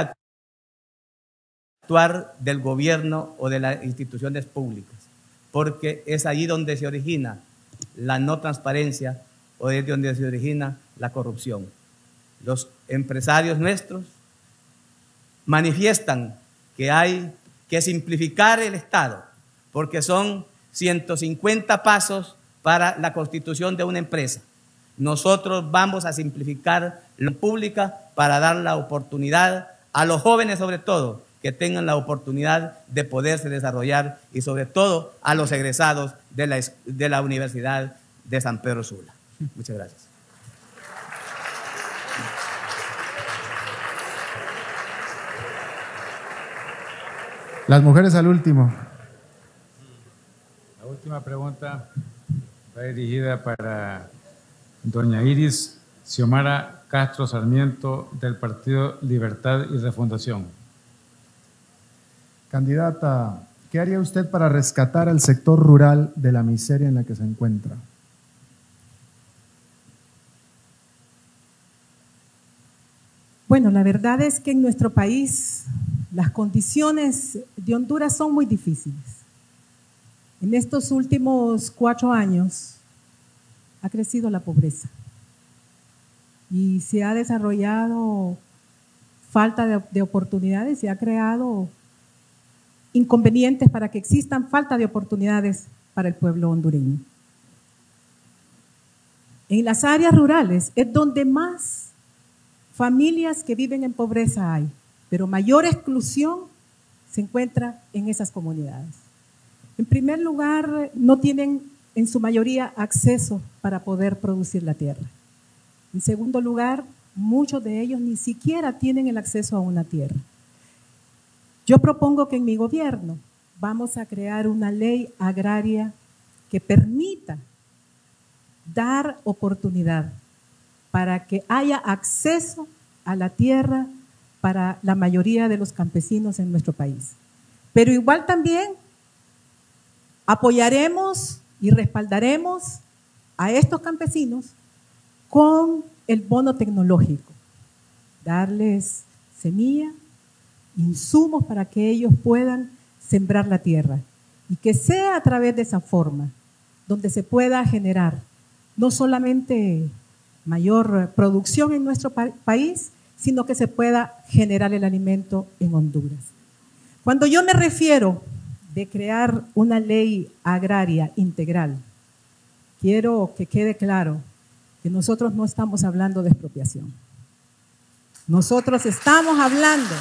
Speaker 1: actuar del gobierno o de las instituciones públicas, porque es allí donde se origina la no transparencia o es donde se origina la corrupción. Los empresarios nuestros manifiestan que hay que simplificar el Estado, porque son 150 pasos para la constitución de una empresa. Nosotros vamos a simplificar la pública para dar la oportunidad a los jóvenes, sobre todo, que tengan la oportunidad de poderse desarrollar, y sobre todo a los egresados de la Universidad de San Pedro Sula. Muchas gracias.
Speaker 9: Las mujeres al último.
Speaker 10: La última pregunta va dirigida para doña Iris Xiomara Castro Sarmiento, del Partido Libertad y Refundación.
Speaker 9: Candidata, ¿qué haría usted para rescatar al sector rural de la miseria en la que se encuentra?
Speaker 5: Bueno, la verdad es que en nuestro país las condiciones de Honduras son muy difíciles. En estos últimos 4 años ha crecido la pobreza y se ha desarrollado falta de oportunidades, se ha creado inconvenientes para que existan falta de oportunidades para el pueblo hondureño. En las áreas rurales es donde más familias que viven en pobreza hay, pero mayor exclusión se encuentra en esas comunidades. En primer lugar, no tienen en su mayoría acceso para poder producir la tierra. En segundo lugar, muchos de ellos ni siquiera tienen el acceso a una tierra. Yo propongo que en mi gobierno vamos a crear una ley agraria que permita dar oportunidad para que haya acceso a la tierra para la mayoría de los campesinos en nuestro país. Pero igual también apoyaremos y respaldaremos a estos campesinos con el bono tecnológico, darles semilla, insumos para que ellos puedan sembrar la tierra, y que sea a través de esa forma donde se pueda generar no solamente mayor producción en nuestro país, sino que se pueda generar el alimento en Honduras. Cuando yo me refiero de crear una ley agraria integral, quiero que quede claro que nosotros no estamos hablando de expropiación. Nosotros estamos hablando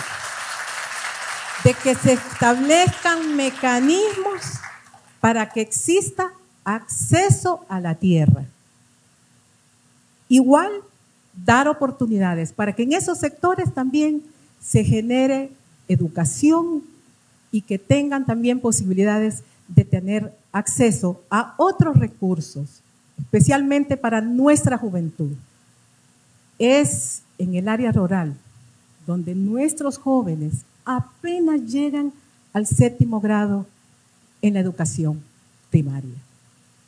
Speaker 5: de que se establezcan mecanismos para que exista acceso a la tierra. Igual, dar oportunidades para que en esos sectores también se genere educación y que tengan también posibilidades de tener acceso a otros recursos, especialmente para nuestra juventud. Es en el área rural donde nuestros jóvenes apenas llegan al 7º grado en la educación primaria.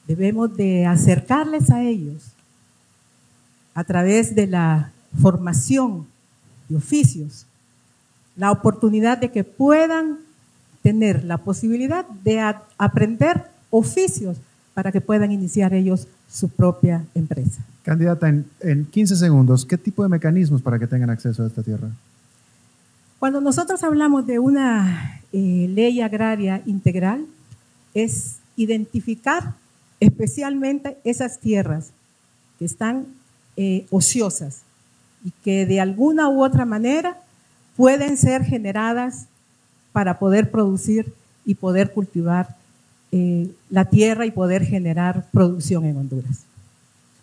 Speaker 5: Debemos de acercarles a ellos a través de la formación de oficios, la oportunidad de que puedan tener la posibilidad de aprender oficios para que puedan iniciar ellos su propia empresa.
Speaker 9: Candidata, en 15 segundos, ¿qué tipo de mecanismos para que tengan acceso a esta tierra?
Speaker 5: Cuando nosotros hablamos de una ley agraria integral, es identificar especialmente esas tierras que están ociosas y que de alguna u otra manera pueden ser generadas para poder producir y poder cultivar la tierra y poder generar producción en Honduras.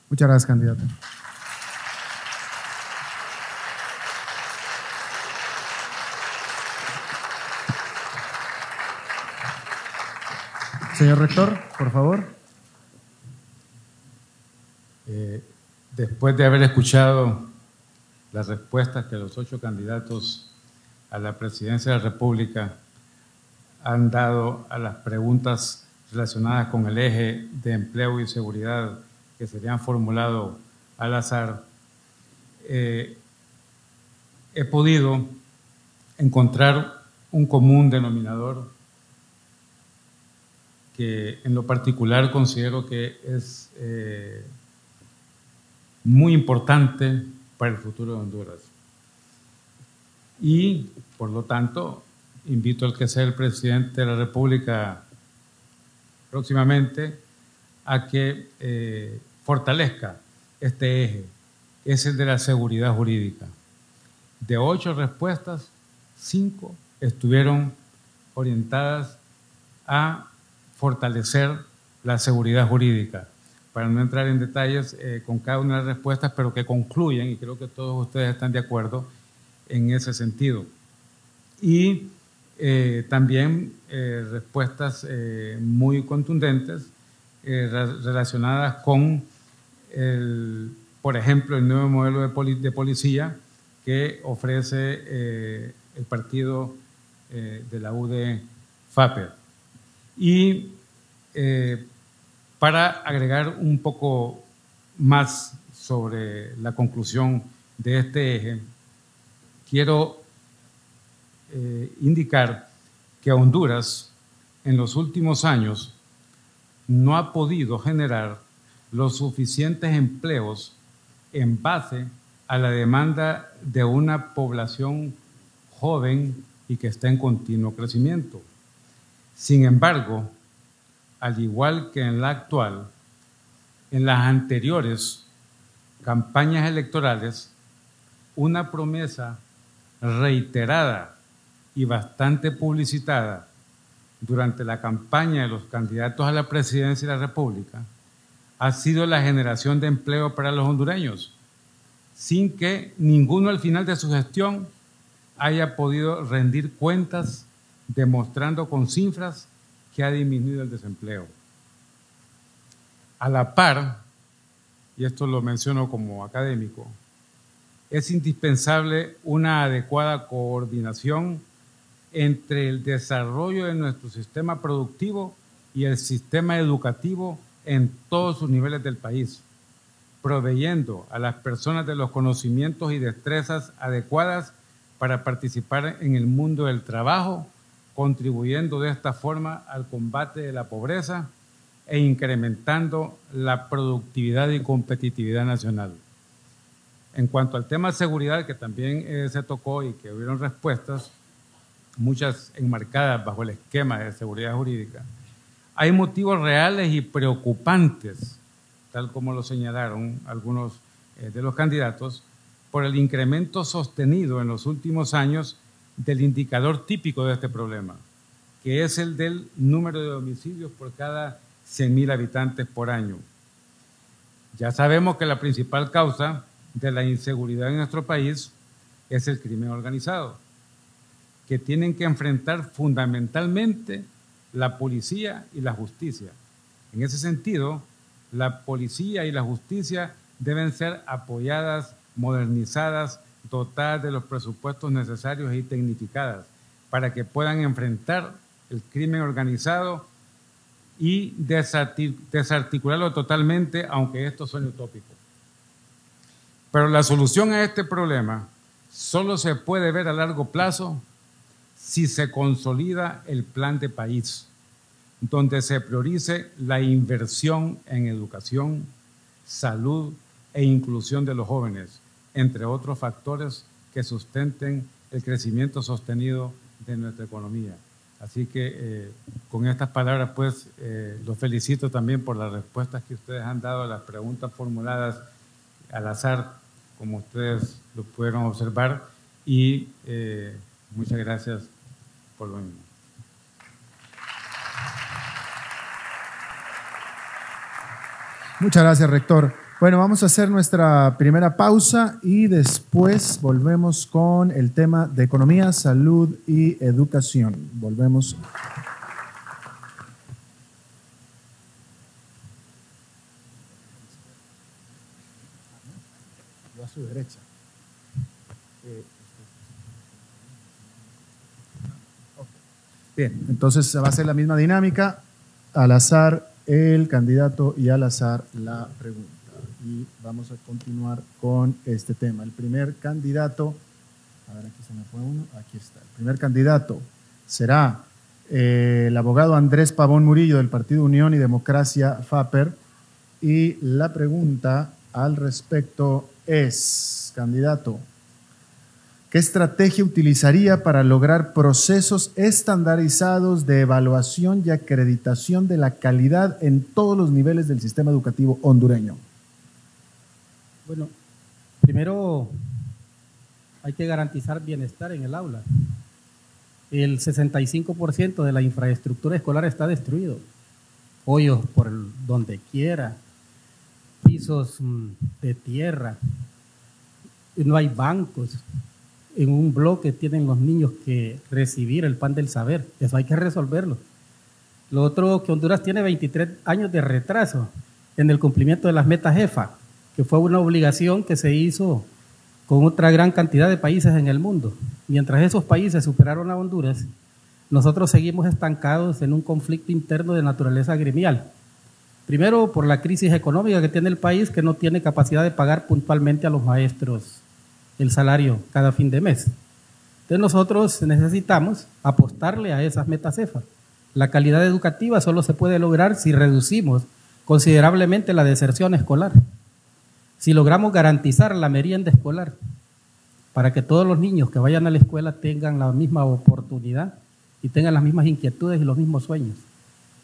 Speaker 9: Muchas gracias, candidata. Señor rector, por favor.
Speaker 10: Después de haber escuchado las respuestas que los 8 candidatos a la presidencia de la República han dado a las preguntas relacionadas con el eje de empleo y seguridad que se le han formulado al azar, he podido encontrar un común denominador que en lo particular considero que es muy importante para el futuro de Honduras. Y, por lo tanto, invito al que sea el presidente de la República próximamente a que fortalezca este eje, es el de la seguridad jurídica. De 8 respuestas, 5 estuvieron orientadas a fortalecer la seguridad jurídica. Para no entrar en detalles con cada una de las respuestas, pero que concluyen, y creo que todos ustedes están de acuerdo en ese sentido. Y también respuestas muy contundentes relacionadas con, por ejemplo, el nuevo modelo de policía que ofrece el partido de la UD-FAPER. Y para agregar un poco más sobre la conclusión de este eje, quiero indicar que Honduras en los últimos años no ha podido generar los suficientes empleos en base a la demanda de una población joven y que está en continuo crecimiento. Sin embargo, al igual que en la actual, en las anteriores campañas electorales, una promesa reiterada y bastante publicitada durante la campaña de los candidatos a la presidencia de la República ha sido la generación de empleo para los hondureños, sin que ninguno al final de su gestión haya podido rendir cuentas demostrando con cifras que ha disminuido el desempleo. A la par, y esto lo menciono como académico, es indispensable una adecuada coordinación entre el desarrollo de nuestro sistema productivo y el sistema educativo en todos sus niveles del país, proveyendo a las personas de los conocimientos y destrezas adecuadas para participar en el mundo del trabajo, contribuyendo de esta forma al combate de la pobreza e incrementando la productividad y competitividad nacional. En cuanto al tema de seguridad, que también se tocó y que hubieron respuestas, muchas enmarcadas bajo el esquema de seguridad jurídica, hay motivos reales y preocupantes, tal como lo señalaron algunos de los candidatos, por el incremento sostenido en los últimos años del indicador típico de este problema, que es el del número de homicidios por cada 100.000 habitantes por año. Ya sabemos que la principal causa de la inseguridad en nuestro país es el crimen organizado, que tienen que enfrentar fundamentalmente la policía y la justicia. En ese sentido, la policía y la justicia deben ser apoyadas, modernizadas, dotadas de los presupuestos necesarios y tecnificadas para que puedan enfrentar el crimen organizado y desarticularlo totalmente, aunque esto suene utópico. Pero la solución a este problema solo se puede ver a largo plazo si se consolida el plan de país, donde se priorice la inversión en educación, salud e inclusión de los jóvenes, entre otros factores que sustenten el crecimiento sostenido de nuestra economía. Así que con estas palabras, pues, los felicito también por las respuestas que ustedes han dado a las preguntas formuladas al azar, como ustedes lo pudieron observar, y muchas gracias por lo mismo.
Speaker 9: Muchas gracias, rector. Bueno, vamos a hacer nuestra primera pausa y después volvemos con el tema de economía, salud y educación. Volvemos. A su derecha. Bien, entonces va a ser la misma dinámica, al azar el candidato y al azar la pregunta. Y vamos a continuar con este tema. El primer candidato, a ver, aquí se me fue uno, aquí está. El primer candidato será el abogado Andrés Pavón Murillo del Partido Unión y Democracia FAPER. Y la pregunta al respecto es, candidato, ¿qué estrategia utilizaría para lograr procesos estandarizados de evaluación y acreditación de la calidad en todos los niveles del sistema educativo hondureño?
Speaker 6: Bueno, primero hay que garantizar bienestar en el aula. El 65% de la infraestructura escolar está destruido. Hoyos por donde quiera, pisos de tierra, no hay bancos. En un bloque tienen los niños que recibir el pan del saber. Eso hay que resolverlo. Lo otro, que Honduras tiene 23 años de retraso en el cumplimiento de las metas EFA, que fue una obligación que se hizo con otra gran cantidad de países en el mundo. Mientras esos países superaron a Honduras, nosotros seguimos estancados en un conflicto interno de naturaleza gremial. Primero, por la crisis económica que tiene el país, que no tiene capacidad de pagar puntualmente a los maestros el salario cada fin de mes. Entonces nosotros necesitamos apostarle a esas metas EFA. La calidad educativa solo se puede lograr si reducimos considerablemente la deserción escolar. Si logramos garantizar la merienda escolar para que todos los niños que vayan a la escuela tengan la misma oportunidad y tengan las mismas inquietudes y los mismos sueños.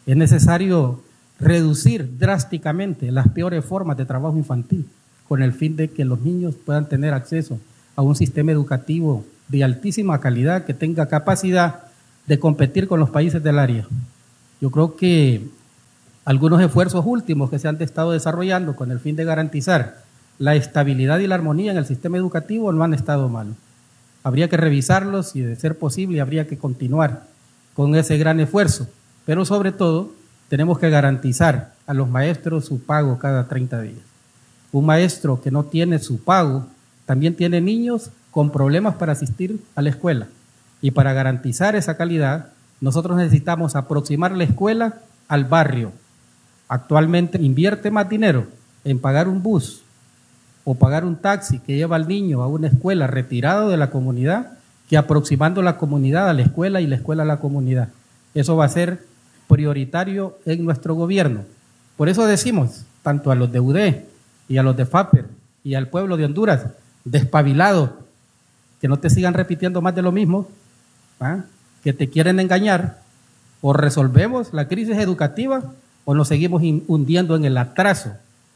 Speaker 6: Es necesario reducir drásticamente las peores formas de trabajo infantil con el fin de que los niños puedan tener acceso a un sistema educativo de altísima calidad que tenga capacidad de competir con los países del área. Yo creo que algunos esfuerzos últimos que se han estado desarrollando con el fin de garantizar la estabilidad y la armonía en el sistema educativo no han estado mal. Habría que revisarlos y, de ser posible, habría que continuar con ese gran esfuerzo. Pero sobre todo, tenemos que garantizar a los maestros su pago cada 30 días. Un maestro que no tiene su pago también tiene niños con problemas para asistir a la escuela. Y para garantizar esa calidad, nosotros necesitamos aproximar la escuela al barrio. Actualmente invierte más dinero en pagar un bus o pagar un taxi que lleva al niño a una escuela retirado de la comunidad que aproximando la comunidad a la escuela y la escuela a la comunidad. Eso va a ser prioritario en nuestro gobierno. Por eso decimos, tanto a los de UD y a los de FAPER y al pueblo de Honduras, despabilados, que no te sigan repitiendo más de lo mismo, que te quieren engañar. O resolvemos la crisis educativa o nos seguimos hundiendo en el atraso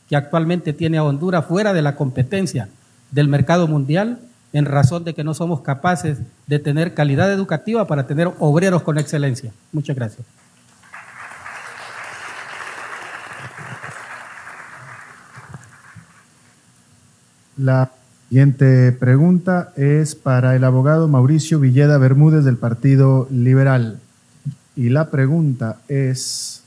Speaker 6: que actualmente tiene a Honduras fuera de la competencia del mercado mundial en razón de que no somos capaces de tener calidad educativa para tener obreros con excelencia. Muchas gracias.
Speaker 9: La siguiente pregunta es para el abogado Mauricio Villeda Bermúdez del Partido Liberal. Y la pregunta es,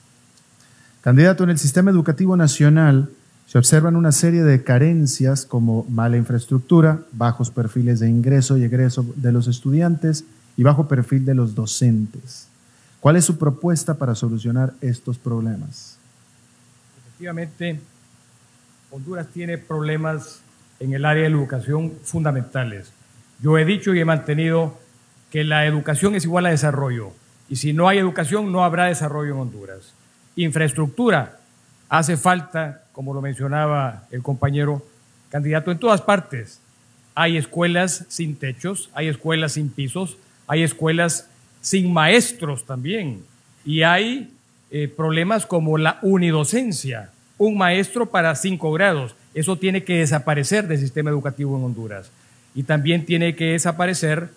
Speaker 9: candidato, en el sistema educativo nacional se observan una serie de carencias como mala infraestructura, bajos perfiles de ingreso y egreso de los estudiantes y bajo perfil de los docentes. ¿Cuál es su propuesta para solucionar estos problemas?
Speaker 3: Efectivamente, Honduras tiene problemas en el área de la educación fundamentales. Yo he dicho y he mantenido que la educación es igual a desarrollo, y si no hay educación no habrá desarrollo en Honduras. Infraestructura, hace falta, como lo mencionaba el compañero candidato, en todas partes. Hay escuelas sin techos, hay escuelas sin pisos, hay escuelas sin maestros también, y hay problemas como la unidocencia, un maestro para 5 grados. Eso tiene que desaparecer del sistema educativo en Honduras. Y también tiene que desaparecer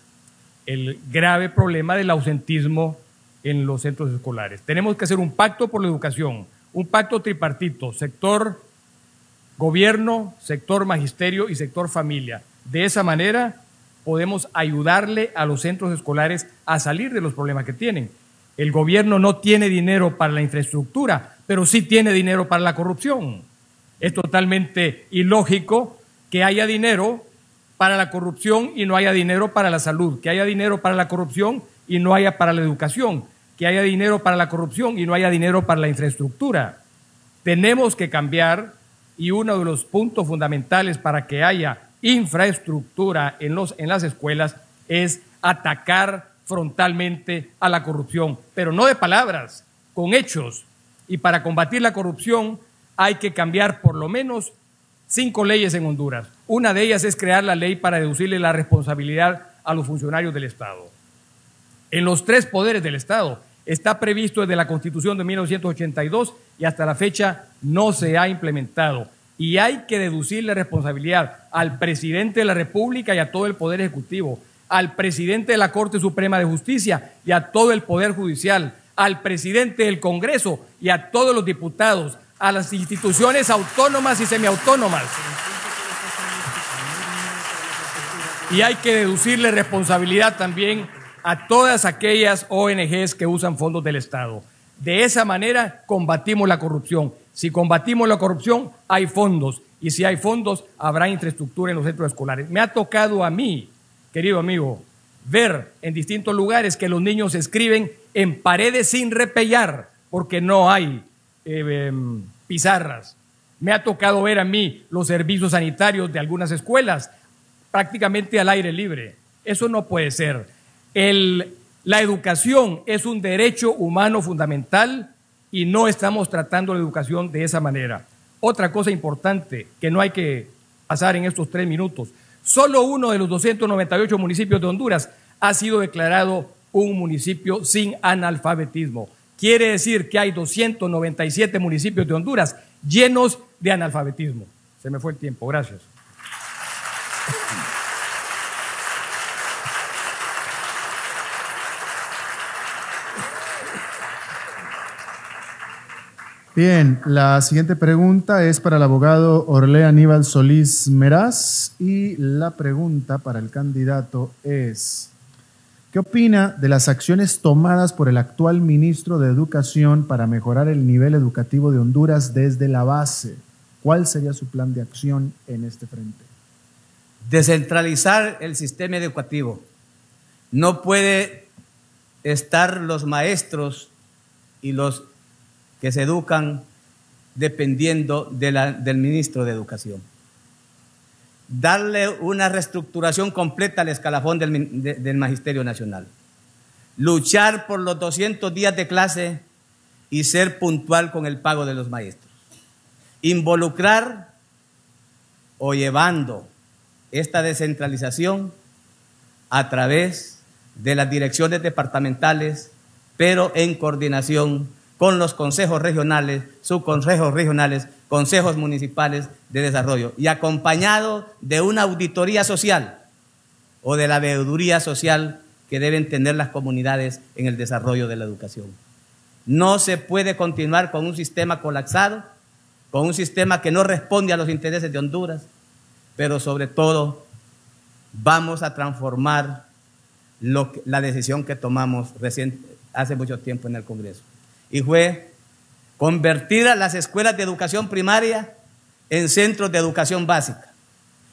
Speaker 3: el grave problema del ausentismo en los centros escolares. Tenemos que hacer un pacto por la educación, un pacto tripartito, sector gobierno, sector magisterio y sector familia. De esa manera podemos ayudarle a los centros escolares a salir de los problemas que tienen. El gobierno no tiene dinero para la infraestructura, pero sí tiene dinero para la corrupción. Es totalmente ilógico que haya dinero para la corrupción y no haya dinero para la salud, que haya dinero para la corrupción y no haya para la educación, que haya dinero para la corrupción y no haya dinero para la infraestructura. Tenemos que cambiar, y uno de los puntos fundamentales para que haya infraestructura en las escuelas es atacar frontalmente a la corrupción, pero no de palabras, con hechos. Y para combatir la corrupción hay que cambiar por lo menos 5 leyes en Honduras. Una de ellas es crear la ley para deducirle la responsabilidad a los funcionarios del Estado. En los 3 poderes del Estado está previsto desde la Constitución de 1982 y hasta la fecha no se ha implementado. Y hay que deducirle responsabilidad al presidente de la República y a todo el Poder Ejecutivo, al presidente de la Corte Suprema de Justicia y a todo el Poder Judicial, al presidente del Congreso y a todos los diputados, a las instituciones autónomas y semiautónomas. Y hay que deducirle responsabilidad también a todas aquellas ONGs que usan fondos del Estado. De esa manera combatimos la corrupción. Si combatimos la corrupción, hay fondos. Y si hay fondos, habrá infraestructura en los centros escolares. Me ha tocado a mí, querido amigo, ver en distintos lugares que los niños escriben en paredes sin repellar porque no hay pizarras. Me ha tocado ver a mí los servicios sanitarios de algunas escuelas prácticamente al aire libre. Eso no puede ser. La educación es un derecho humano fundamental y no estamos tratando la educación de esa manera. Otra cosa importante que no hay que pasar en estos 3 minutos. Solo uno de los 298 municipios de Honduras ha sido declarado un municipio sin analfabetismo. Quiere decir que hay 297 municipios de Honduras llenos de analfabetismo. Se me fue el tiempo, gracias.
Speaker 9: Bien, la siguiente pregunta es para el abogado Orlé Aníbal Solís Meraz y la pregunta para el candidato es: ¿qué opina de las acciones tomadas por el actual ministro de Educación para mejorar el nivel educativo de Honduras desde la base? ¿Cuál sería su plan de acción en este frente?
Speaker 1: Descentralizar el sistema educativo. No puede estar los maestros y los que se educan dependiendo del ministro de Educación. Darle una reestructuración completa al escalafón del Magisterio Nacional. Luchar por los 200 días de clase y ser puntual con el pago de los maestros. Involucrar o llevando esta descentralización a través de las direcciones departamentales, pero en coordinación con los consejos regionales, subconsejos regionales, consejos municipales de desarrollo y acompañado de una auditoría social o de la veeduría social que deben tener las comunidades en el desarrollo de la educación. No se puede continuar con un sistema colapsado, con un sistema que no responde a los intereses de Honduras, pero sobre todo vamos a transformar la decisión que tomamos hace mucho tiempo en el Congreso. Y fue convertir a las escuelas de educación primaria en centros de educación básica,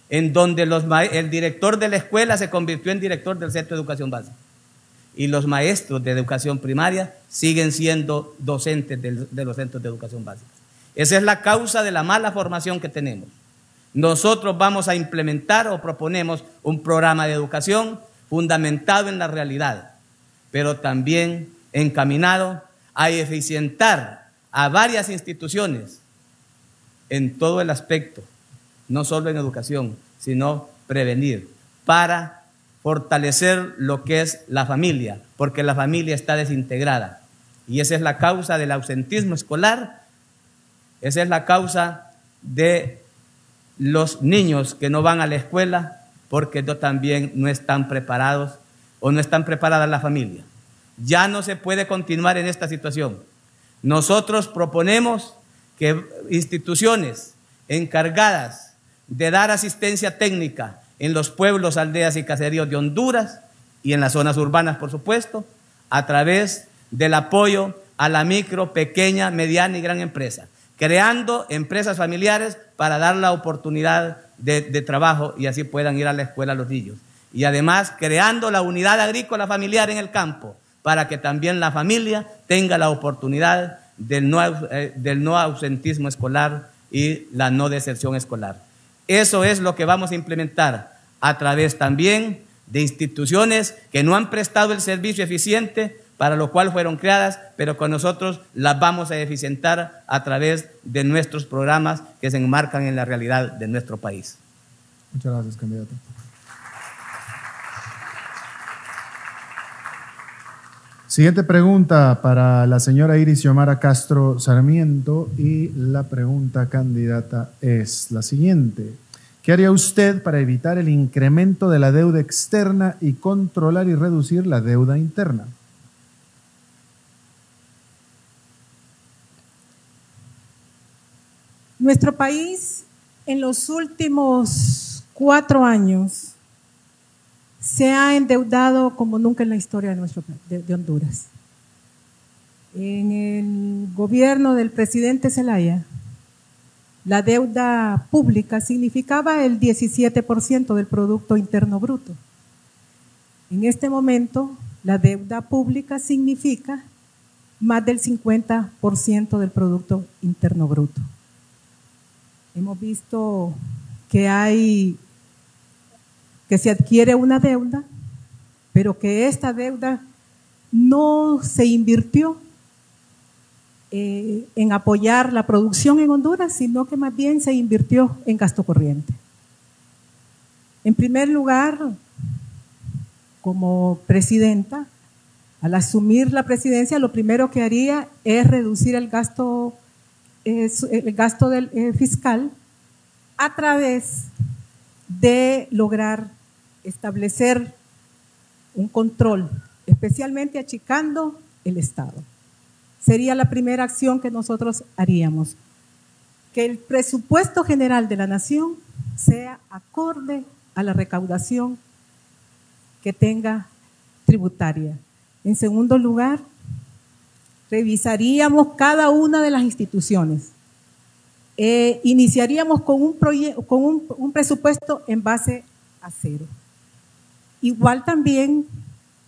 Speaker 1: en donde el director de la escuela se convirtió en director del centro de educación básica. Y los maestros de educación primaria siguen siendo docentes de los centros de educación básica. Esa es la causa de la mala formación que tenemos. Nosotros vamos a implementar o proponemos un programa de educación fundamentado en la realidad, pero también encaminado a eficientar a varias instituciones en todo el aspecto, no solo en educación, sino prevenir, para fortalecer lo que es la familia, porque la familia está desintegrada. Y esa es la causa del ausentismo escolar, esa es la causa de los niños que no van a la escuela, porque también no están preparados o no están preparadas la familia. Ya no se puede continuar en esta situación. Nosotros proponemos que instituciones encargadas de dar asistencia técnica en los pueblos, aldeas y caseríos de Honduras y en las zonas urbanas, por supuesto, a través del apoyo a la micro, pequeña, mediana y gran empresa, creando empresas familiares para dar la oportunidad de trabajo y así puedan ir a la escuela los niños. y además creando la unidad agrícola familiar en el campo para que también la familia tenga la oportunidad del no ausentismo escolar y la no deserción escolar. Eso es lo que vamos a implementar a través también de instituciones que no han prestado el servicio eficiente para lo cual fueron creadas, pero con nosotros las vamos a eficientar a través de nuestros programas que se enmarcan en la realidad de nuestro país.
Speaker 9: Muchas gracias, candidato. Siguiente pregunta para la señora Iris Xiomara Castro Sarmiento, y la pregunta, candidata, es la siguiente. ¿Qué haría usted para evitar el incremento de la deuda externa y controlar y reducir la deuda interna?
Speaker 5: Nuestro país en los últimos 4 años se ha endeudado como nunca en la historia de Honduras. En el gobierno del presidente Zelaya, la deuda pública significaba el 17% del Producto Interno Bruto. En este momento, la deuda pública significa más del 50% del Producto Interno Bruto. Hemos visto que se adquiere una deuda, pero que esta deuda no se invirtió en apoyar la producción en Honduras, sino que más bien se invirtió en gasto corriente. En primer lugar, como presidenta, al asumir la presidencia, lo primero que haría es reducir el gasto fiscal a través de lograr establecer un control, especialmente achicando el Estado. Sería la primera acción que nosotros haríamos, que el presupuesto general de la nación sea acorde a la recaudación que tenga tributaria. En segundo lugar, revisaríamos cada una de las instituciones. Iniciaríamos con un presupuesto en base a 0. Igual también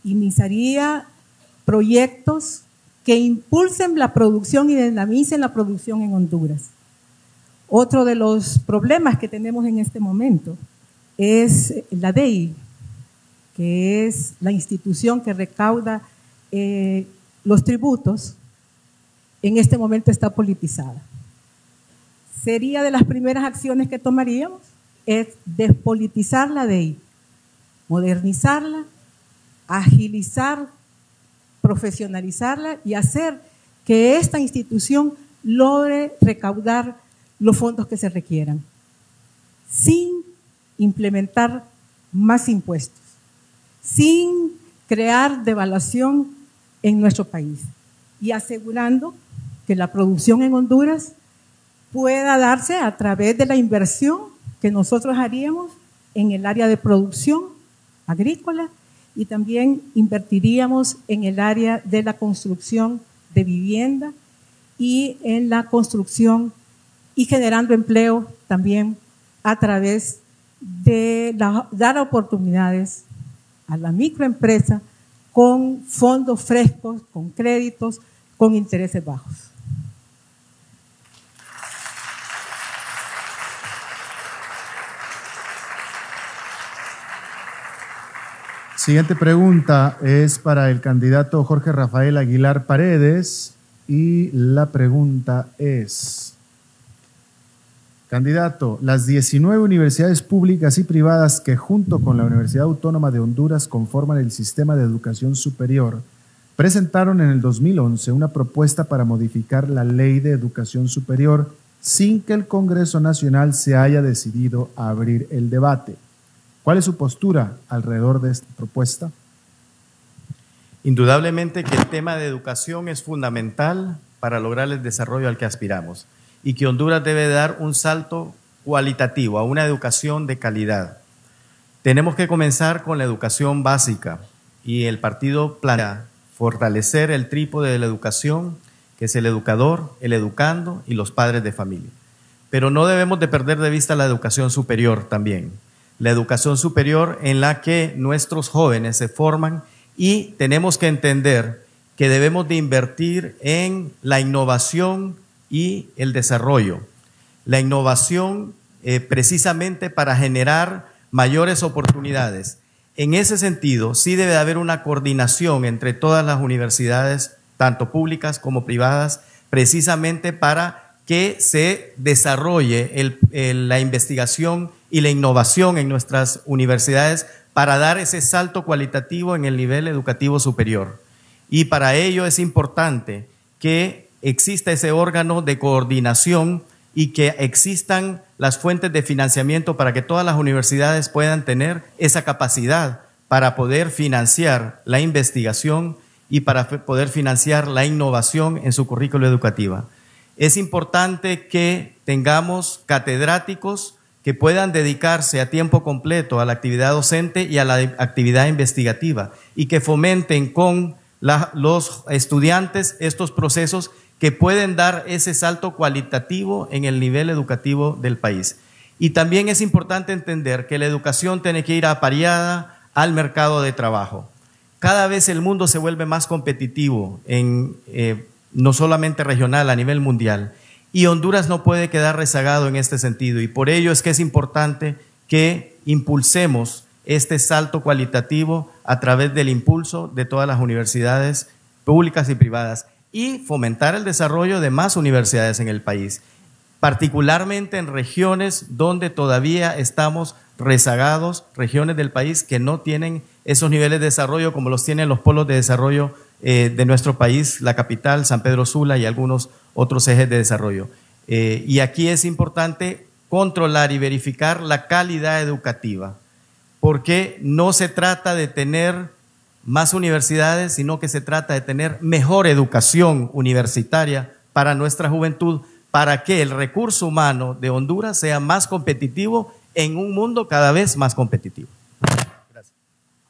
Speaker 5: iniciaría proyectos que impulsen la producción y dinamicen la producción en Honduras. Otro de los problemas que tenemos en este momento es la DEI, que es la institución que recauda los tributos. En este momento está politizada. Sería de las primeras acciones que tomaríamos, es despolitizar la DEI, modernizarla, agilizar, profesionalizarla y hacer que esta institución logre recaudar los fondos que se requieran, sin implementar más impuestos, sin crear devaluación en nuestro país y asegurando que la producción en Honduras pueda darse a través de la inversión que nosotros haríamos en el área de producción agrícola, y también invertiríamos en el área de la construcción de vivienda y en la construcción y generando empleo también a través de dar oportunidades a la microempresa con fondos frescos, con créditos, con intereses bajos.
Speaker 9: Siguiente pregunta es para el candidato Jorge Rafael Aguilar Paredes, y la pregunta es: candidato, las 19 universidades públicas y privadas que junto con la Universidad Autónoma de Honduras conforman el sistema de educación superior presentaron en el 2011 una propuesta para modificar la Ley de Educación Superior sin que el Congreso Nacional se haya decidido a abrir el debate. ¿Cuál es su postura alrededor de esta propuesta?
Speaker 7: Indudablemente que el tema de educación es fundamental para lograr el desarrollo al que aspiramos y que Honduras debe dar un salto cualitativo a una educación de calidad. Tenemos que comenzar con la educación básica y el partido planea fortalecer el trípode de la educación, que es el educador, el educando y los padres de familia. Pero no debemos de perder de vista la educación superior también. la educación superior en la que nuestros jóvenes se forman, y tenemos que entender que debemos de invertir en la innovación y el desarrollo. La innovación precisamente para generar mayores oportunidades. En ese sentido, sí debe haber una coordinación entre todas las universidades, tanto públicas como privadas, precisamente para que se desarrolle la investigación y la innovación en nuestras universidades para dar ese salto cualitativo en el nivel educativo superior. Y para ello es importante que exista ese órgano de coordinación y que existan las fuentes de financiamiento para que todas las universidades puedan tener esa capacidad para poder financiar la investigación y para poder financiar la innovación en su currículo educativa. Es importante que tengamos catedráticos que puedan dedicarse a tiempo completo a la actividad docente y a la actividad investigativa, y que fomenten con los estudiantes estos procesos que pueden dar ese salto cualitativo en el nivel educativo del país. Y también es importante entender que la educación tiene que ir apareada al mercado de trabajo. Cada vez el mundo se vuelve más competitivo, no solamente regional, a nivel mundial. Y Honduras no puede quedar rezagado en este sentido, y por ello es que es importante que impulsemos este salto cualitativo a través del impulso de todas las universidades públicas y privadas, y fomentar el desarrollo de más universidades en el país, particularmente en regiones donde todavía estamos rezagados, regiones del país que no tienen esos niveles de desarrollo como los tienen los polos de desarrollo de nuestro país, la capital, San Pedro Sula, y algunos otros ejes de desarrollo. Y aquí es importante controlar y verificar la calidad educativa, porque no se trata de tener más universidades, sino que se trata de tener mejor educación universitaria para nuestra juventud, para que el recurso humano de Honduras sea más competitivo en un mundo cada vez más competitivo.
Speaker 9: Gracias.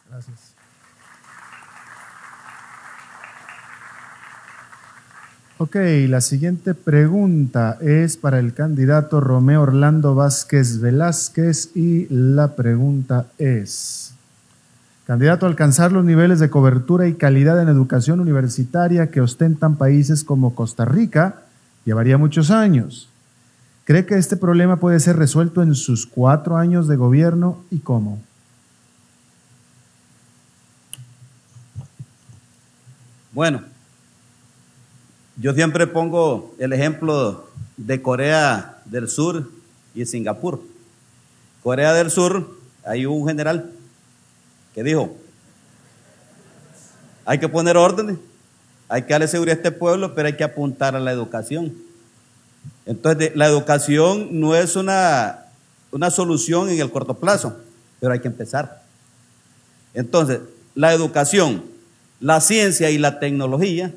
Speaker 9: Gracias. Ok, la siguiente pregunta es para el candidato Romeo Orlando Vázquez Velázquez, y la pregunta es: candidato, alcanzar los niveles de cobertura y calidad en educación universitaria que ostentan países como Costa Rica llevaría muchos años. ¿Cree que este problema puede ser resuelto en sus 4 años de gobierno, y cómo?
Speaker 2: Bueno, yo siempre pongo el ejemplo de Corea del Sur y Singapur. Corea del Sur, hay un general que dijo: hay que poner órdenes, hay que darle seguridad a este pueblo, pero hay que apuntar a la educación. Entonces, la educación no es una solución en el corto plazo, pero hay que empezar. Entonces, la educación, la ciencia y la tecnología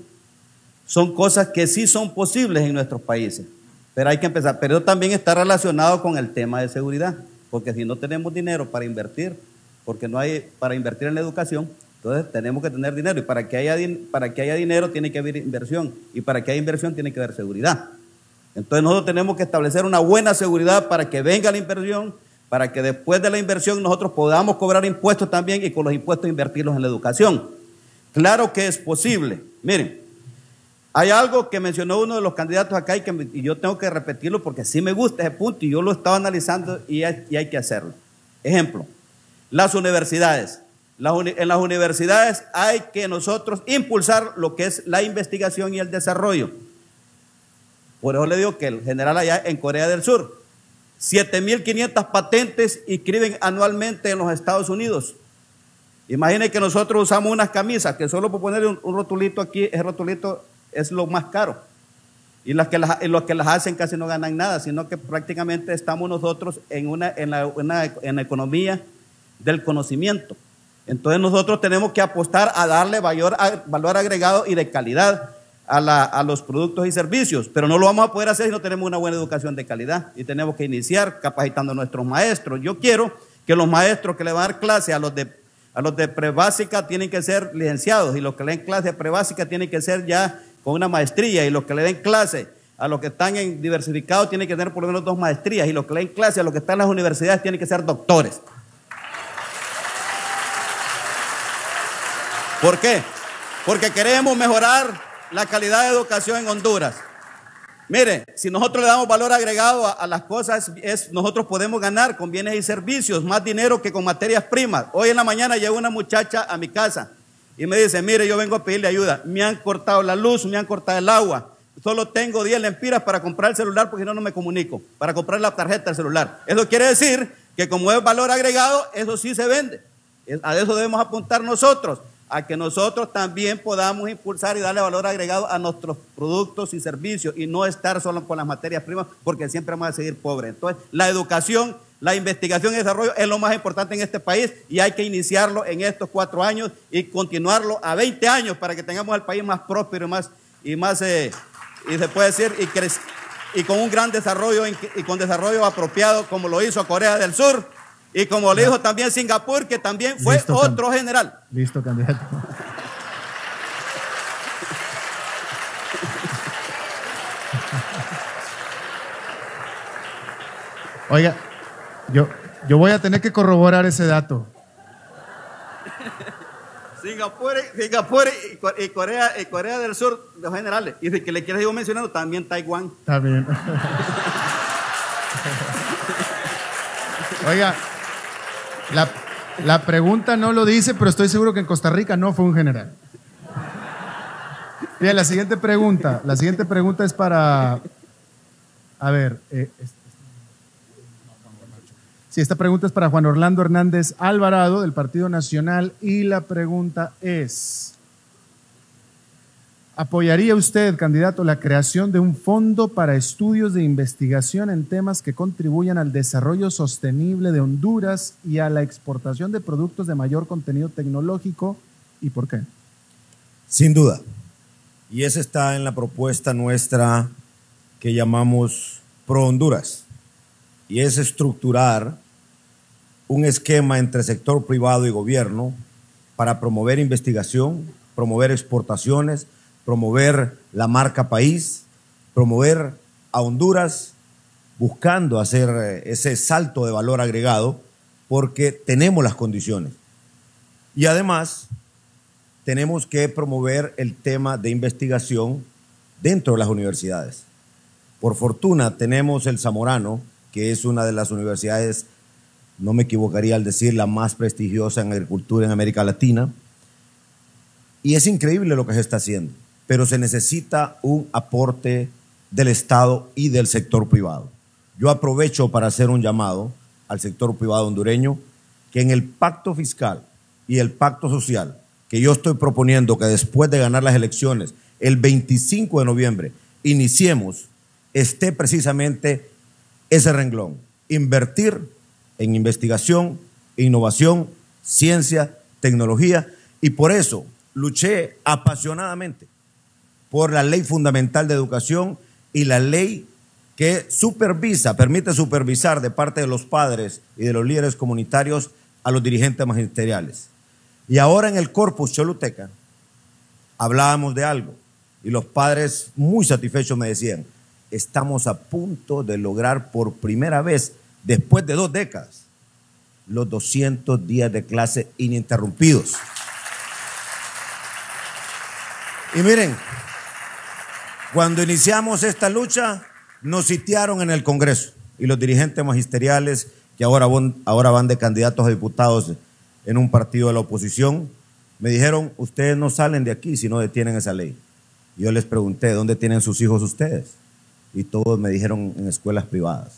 Speaker 2: son cosas que sí son posibles en nuestros países, pero hay que empezar. Pero también está relacionado con el tema de seguridad, porque si no tenemos dinero para invertir, porque no hay para invertir en la educación, entonces tenemos que tener dinero, y para que haya dinero tiene que haber inversión, y para que haya inversión tiene que haber seguridad. Entonces nosotros tenemos que establecer una buena seguridad para que venga la inversión, para que después de la inversión nosotros podamos cobrar impuestos también, y con los impuestos invertirlos en la educación. Claro que es posible. Miren, hay algo que mencionó uno de los candidatos acá, y yo tengo que repetirlo porque sí me gusta ese punto, y yo lo estaba analizando, y hay que hacerlo. Ejemplo, las universidades. En las universidades hay que nosotros impulsar lo que es la investigación y el desarrollo. Por eso le digo que el general allá en Corea del Sur, 7.500 patentes inscriben anualmente en los Estados Unidos. Imaginen que nosotros usamos unas camisas que solo por poner un rotulito aquí, ese rotulito es lo más caro. Y los que las hacen casi no ganan nada, sino que prácticamente estamos nosotros en la economía del conocimiento. Entonces nosotros tenemos que apostar a darle valor agregado y de calidad a los productos y servicios, pero no lo vamos a poder hacer si no tenemos una buena educación de calidad, y tenemos que iniciar capacitando a nuestros maestros. Yo quiero que los maestros que le van a dar clase a los de prebásica tienen que ser licenciados, y los que le den clase de prebásica tienen que ser ya con una maestría, y los que le den clase a los que están en diversificado tienen que tener por lo menos 2 maestrías, y los que le den clase a los que están en las universidades tienen que ser doctores. ¿Por qué? Porque queremos mejorar la calidad de educación en Honduras. Mire, si nosotros le damos valor agregado a las cosas, nosotros podemos ganar con bienes y servicios, más dinero que con materias primas. Hoy en la mañana llegó una muchacha a mi casa y me dice, mire, yo vengo a pedirle ayuda. Me han cortado la luz, me han cortado el agua. Solo tengo 10 lempiras para comprar el celular porque si no, no me comunico. Para comprar la tarjeta del celular. Eso quiere decir que como es valor agregado, eso sí se vende. A eso debemos apuntar nosotros, a que nosotros también podamos impulsar y darle valor agregado a nuestros productos y servicios y no estar solo con las materias primas porque siempre vamos a seguir pobres. Entonces, la educación, la investigación y desarrollo es lo más importante en este país y hay que iniciarlo en estos 4 años y continuarlo a 20 años para que tengamos el país más próspero y se puede decir, y con un gran desarrollo y con desarrollo apropiado como lo hizo Corea del Sur. Y como le dijo también Singapur, que también fue otro general.
Speaker 9: Listo, candidato. Oiga, yo voy a tener que corroborar ese dato.
Speaker 2: Singapur y Corea del Sur, los generales. Y que le quiero seguir mencionando, también Taiwán.
Speaker 9: También. Oiga, la pregunta no lo dice, pero estoy seguro que en Costa Rica no fue un general. Bien, la siguiente pregunta es para... A ver, sí, esta pregunta es para Juan Orlando Hernández Alvarado, del Partido Nacional, y la pregunta es... ¿Apoyaría usted, candidato, la creación de un fondo para estudios de investigación en temas que contribuyan al desarrollo sostenible de Honduras y a la exportación de productos de mayor contenido tecnológico? ¿Y por qué?
Speaker 8: Sin duda. Y esa está en la propuesta nuestra que llamamos Pro Honduras. Y es estructurar un esquema entre sector privado y gobierno para promover investigación, promover exportaciones, promover la marca país, promover a Honduras buscando hacer ese salto de valor agregado porque tenemos las condiciones. Y además tenemos que promover el tema de investigación dentro de las universidades. Por fortuna tenemos el Zamorano, que es una de las universidades, no me equivocaría al decir, la más prestigiosa en agricultura en América Latina. Y es increíble lo que se está haciendo. Pero se necesita un aporte del Estado y del sector privado. Yo aprovecho para hacer un llamado al sector privado hondureño que en el pacto fiscal y el pacto social que yo estoy proponiendo que después de ganar las elecciones, el 25 de noviembre, iniciemos, esté precisamente ese renglón, invertir en investigación, innovación, ciencia, tecnología, y por eso luché apasionadamente por la ley fundamental de educación y la ley que permite supervisar de parte de los padres y de los líderes comunitarios a los dirigentes magisteriales. Y ahora en el Corpus Choluteca hablábamos de algo y los padres muy satisfechos me decían, estamos a punto de lograr por primera vez, después de 2 décadas, los 200 días de clase ininterrumpidos. Y miren, cuando iniciamos esta lucha, nos sitiaron en el Congreso y los dirigentes magisteriales que ahora van de candidatos a diputados en un partido de la oposición, me dijeron, ustedes no salen de aquí si no detienen esa ley. Y yo les pregunté, ¿dónde tienen sus hijos ustedes? Y todos me dijeron, en escuelas privadas.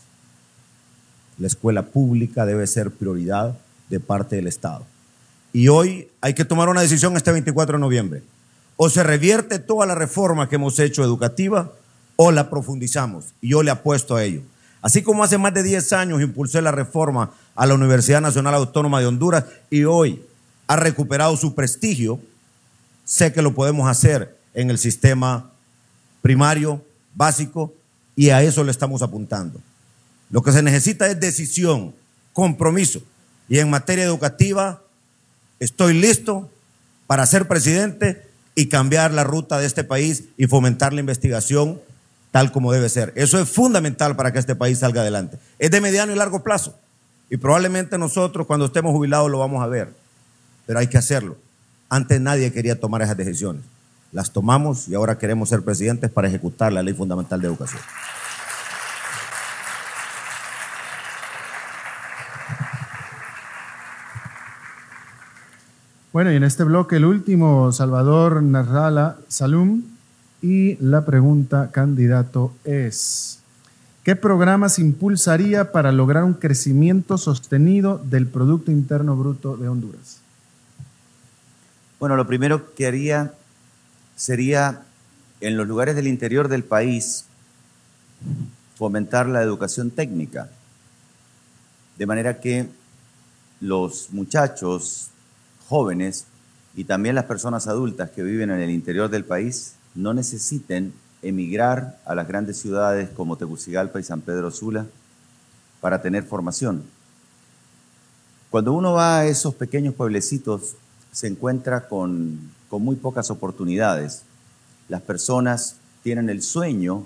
Speaker 8: La escuela pública debe ser prioridad de parte del Estado. Y hoy hay que tomar una decisión este 24 de noviembre. O se revierte toda la reforma que hemos hecho educativa o la profundizamos. Y yo le apuesto a ello. Así como hace más de 10 años impulsé la reforma a la Universidad Nacional Autónoma de Honduras y hoy ha recuperado su prestigio, sé que lo podemos hacer en el sistema primario, básico, y a eso le estamos apuntando. Lo que se necesita es decisión, compromiso. Y en materia educativa estoy listo para ser presidente y cambiar la ruta de este país y fomentar la investigación tal como debe ser. Eso es fundamental para que este país salga adelante. Es de mediano y largo plazo. Y probablemente nosotros cuando estemos jubilados lo vamos a ver. Pero hay que hacerlo. Antes nadie quería tomar esas decisiones. Las tomamos y ahora queremos ser presidentes para ejecutar la Ley Fundamental de Educación.
Speaker 9: Bueno, y en este bloque el último, Salvador Nasrallah Salum, y la pregunta, candidato, es: ¿qué programas impulsaría para lograr un crecimiento sostenido del Producto Interno Bruto de Honduras?
Speaker 4: Bueno, lo primero que haría sería, en los lugares del interior del país, fomentar la educación técnica, de manera que los muchachos jóvenes y también las personas adultas que viven en el interior del país no necesiten emigrar a las grandes ciudades como Tegucigalpa y San Pedro Sula para tener formación. Cuando uno va a esos pequeños pueblecitos, se encuentra con muy pocas oportunidades. Las personas tienen el sueño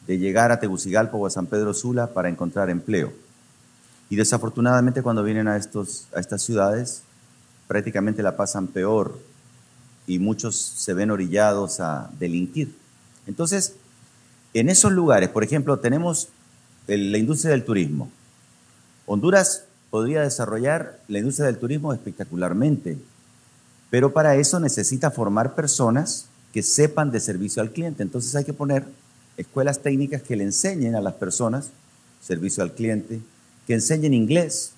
Speaker 4: de llegar a Tegucigalpa o a San Pedro Sula para encontrar empleo. Y desafortunadamente cuando vienen a estas ciudades, prácticamente la pasan peor y muchos se ven orillados a delinquir. Entonces, en esos lugares, por ejemplo, tenemos la industria del turismo. Honduras podría desarrollar la industria del turismo espectacularmente, pero para eso necesita formar personas que sepan de servicio al cliente. Entonces hay que poner escuelas técnicas que le enseñen a las personas servicio al cliente, que enseñen inglés,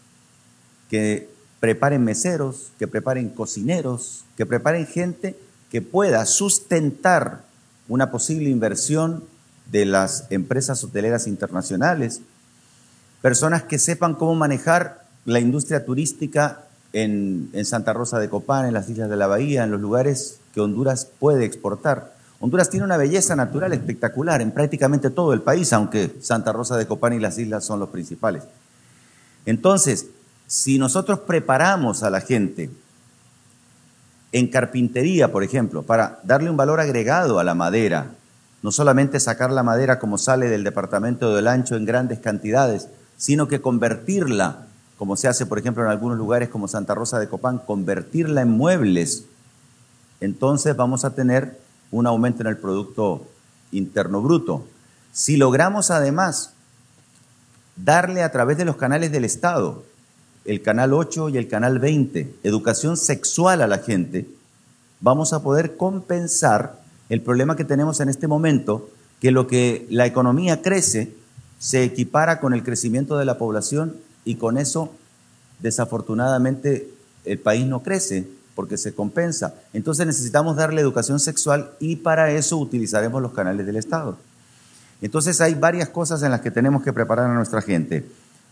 Speaker 4: que preparen meseros, que preparen cocineros, que preparen gente que pueda sustentar una posible inversión de las empresas hoteleras internacionales, personas que sepan cómo manejar la industria turística en Santa Rosa de Copán, en las islas de la Bahía, en los lugares que Honduras puede exportar. Honduras tiene una belleza natural espectacular en prácticamente todo el país, aunque Santa Rosa de Copán y las islas son los principales. Entonces, si nosotros preparamos a la gente en carpintería, por ejemplo, para darle un valor agregado a la madera, no solamente sacar la madera como sale del departamento del Ancho en grandes cantidades, sino que convertirla, como se hace, por ejemplo, en algunos lugares como Santa Rosa de Copán, convertirla en muebles, entonces vamos a tener un aumento en el Producto Interno Bruto. Si logramos además darle a través de los canales del Estado, el Canal 8 y el Canal 20, educación sexual a la gente, vamos a poder compensar el problema que tenemos en este momento, que lo que la economía crece se equipara con el crecimiento de la población y con eso, desafortunadamente, el país no crece porque se compensa. Entonces necesitamos darle educación sexual y para eso utilizaremos los canales del Estado. Entonces hay varias cosas en las que tenemos que preparar a nuestra gente.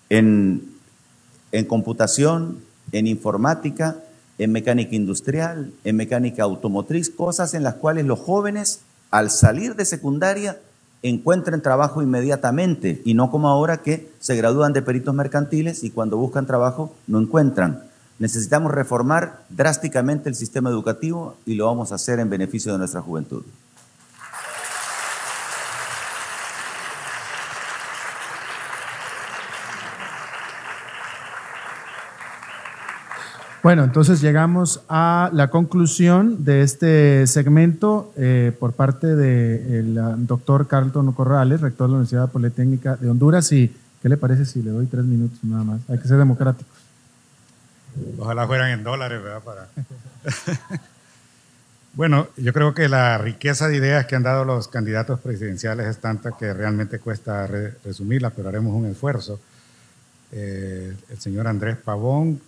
Speaker 4: En computación, en informática, en mecánica industrial, en mecánica automotriz, cosas en las cuales los jóvenes, al salir de secundaria, encuentren trabajo inmediatamente y no como ahora que se gradúan de peritos mercantiles y cuando buscan trabajo no encuentran. Necesitamos reformar drásticamente el sistema educativo y lo vamos a hacer en beneficio de nuestra juventud.
Speaker 9: Bueno, entonces llegamos a la conclusión de este segmento por parte del doctor Carlton Corrales, rector de la Universidad Politécnica de Honduras. ¿Y qué le parece si le doy 3 minutos nada más? Hay que ser democráticos.
Speaker 10: Ojalá fueran en dólares, ¿verdad? Bueno, yo creo que la riqueza de ideas que han dado los candidatos presidenciales es tanta que realmente cuesta resumirla, pero haremos un esfuerzo. El señor Andrés Pavón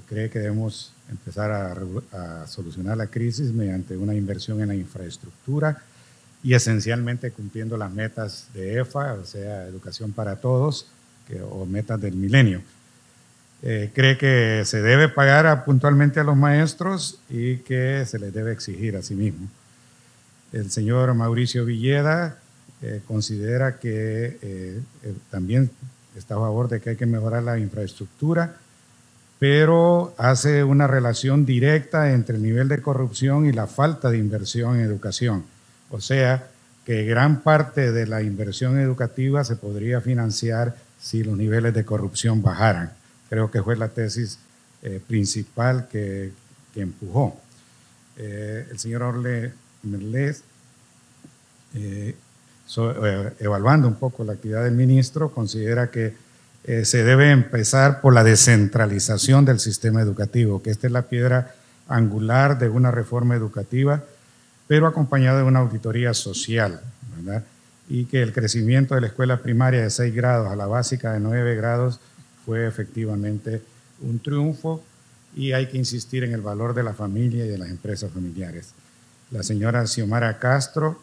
Speaker 10: cree que debemos empezar a solucionar la crisis mediante una inversión en la infraestructura y esencialmente cumpliendo las metas de EFA, o sea, educación para todos, o metas del milenio. Cree que se debe pagar puntualmente a los maestros y que se les debe exigir a sí mismo. El señor Mauricio Villeda considera que también está a favor de que hay que mejorar la infraestructura, pero hace una relación directa entre el nivel de corrupción y la falta de inversión en educación. O sea, que gran parte de la inversión educativa se podría financiar si los niveles de corrupción bajaran. Creo que fue la tesis principal que empujó.
Speaker 11: el señor Orle Merlés, evaluando un poco la actividad del ministro, considera que se debe empezar por la descentralización del sistema educativo, que esta es la piedra angular de una reforma educativa, pero acompañada de una auditoría social, ¿verdad? Y que el crecimiento de la escuela primaria de 6 grados a la básica de 9 grados fue efectivamente un triunfo, y hay que insistir en el valor de la familia y de las empresas familiares. La señora Xiomara Castro,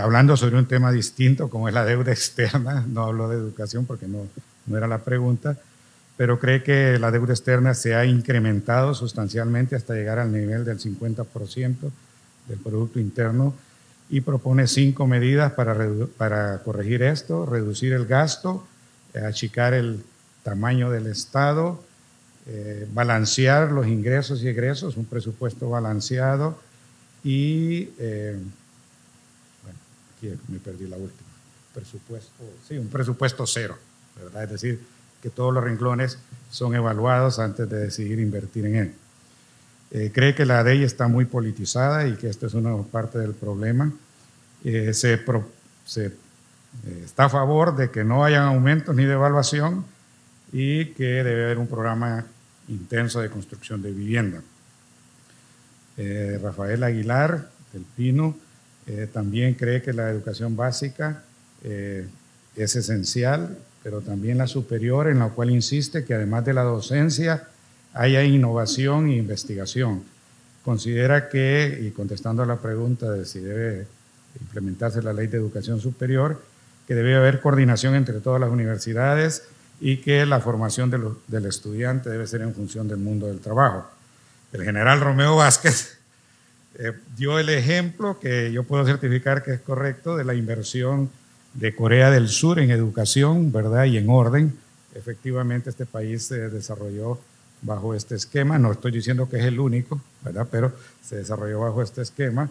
Speaker 11: hablando sobre un tema distinto como es la deuda externa, no habló de educación porque no era la pregunta, pero cree que la deuda externa se ha incrementado sustancialmente hasta llegar al nivel del 50% del Producto Interno, y propone 5 medidas para corregir esto: reducir el gasto, achicar el tamaño del Estado, balancear los ingresos y egresos, un presupuesto balanceado, y, bueno, aquí me perdí la última, un presupuesto cero, ¿verdad? Es decir, que todos los renglones son evaluados antes de decidir invertir en él. Cree que la ley está muy politizada y que esto es una parte del problema. Está a favor de que no hayan aumentos ni devaluación, y que debe haber un programa intenso de construcción de vivienda. Rafael Aguilar, del Pino, también cree que la educación básica es esencial, pero también la superior, en la cual insiste que además de la docencia haya innovación e investigación. Considera que, y contestando a la pregunta de si debe implementarse la ley de educación superior, que debe haber coordinación entre todas las universidades, y que la formación del estudiante debe ser en función del mundo del trabajo. El general Romeo Vázquez dio el ejemplo, que yo puedo certificar que es correcto, de la inversión de Corea del Sur en educación, ¿verdad? Y en orden. Efectivamente, este país se desarrolló bajo este esquema. No estoy diciendo que es el único, ¿verdad? Pero se desarrolló bajo este esquema.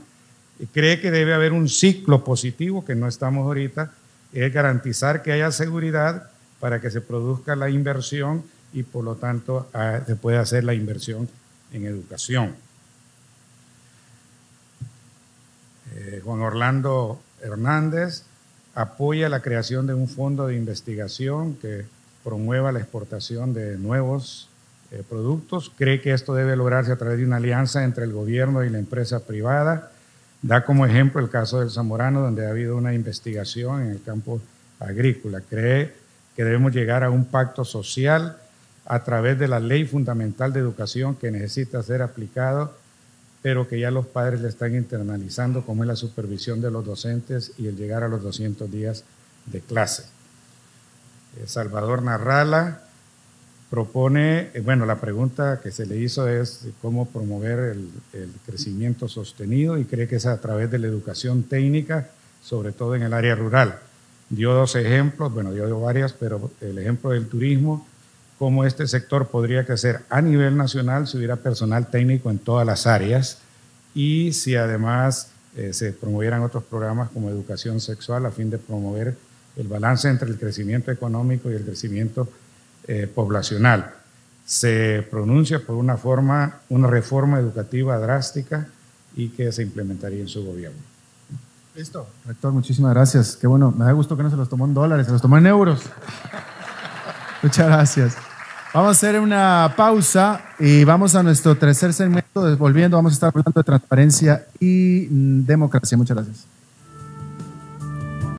Speaker 11: Y cree que debe haber un ciclo positivo, que no estamos ahorita, es garantizar que haya seguridad para que se produzca la inversión, y por lo tanto se puede hacer la inversión en educación. Juan Orlando Hernández apoya la creación de un fondo de investigación que promueva la exportación de nuevos productos. Cree que esto debe lograrse a través de una alianza entre el gobierno y la empresa privada. Da como ejemplo el caso del Zamorano, donde ha habido una investigación en el campo agrícola. Cree que debemos llegar a un pacto social a través de la Ley Fundamental de Educación, que necesita ser aplicado, pero que ya los padres le están internalizando, como es la supervisión de los docentes y el llegar a los 200 días de clase. Salvador Narrala propone, bueno, la pregunta que se le hizo es cómo promover el crecimiento sostenido, y cree que es a través de la educación técnica, sobre todo en el área rural. Dio 2 ejemplos, bueno, dio varias, pero el ejemplo del turismo, cómo este sector podría crecer a nivel nacional si hubiera personal técnico en todas las áreas, y si además se promovieran otros programas como educación sexual, a fin de promover el balance entre el crecimiento económico y el crecimiento poblacional. Se pronuncia por una reforma educativa drástica, y que se implementaría en su gobierno.
Speaker 9: Listo. Rector, muchísimas gracias. Qué bueno, me da gusto que no se los tomó en dólares, se los tomó en euros. Muchas gracias. Vamos a hacer una pausa y vamos a nuestro tercer segmento. Volviendo, vamos a estar hablando de transparencia y democracia. Muchas gracias.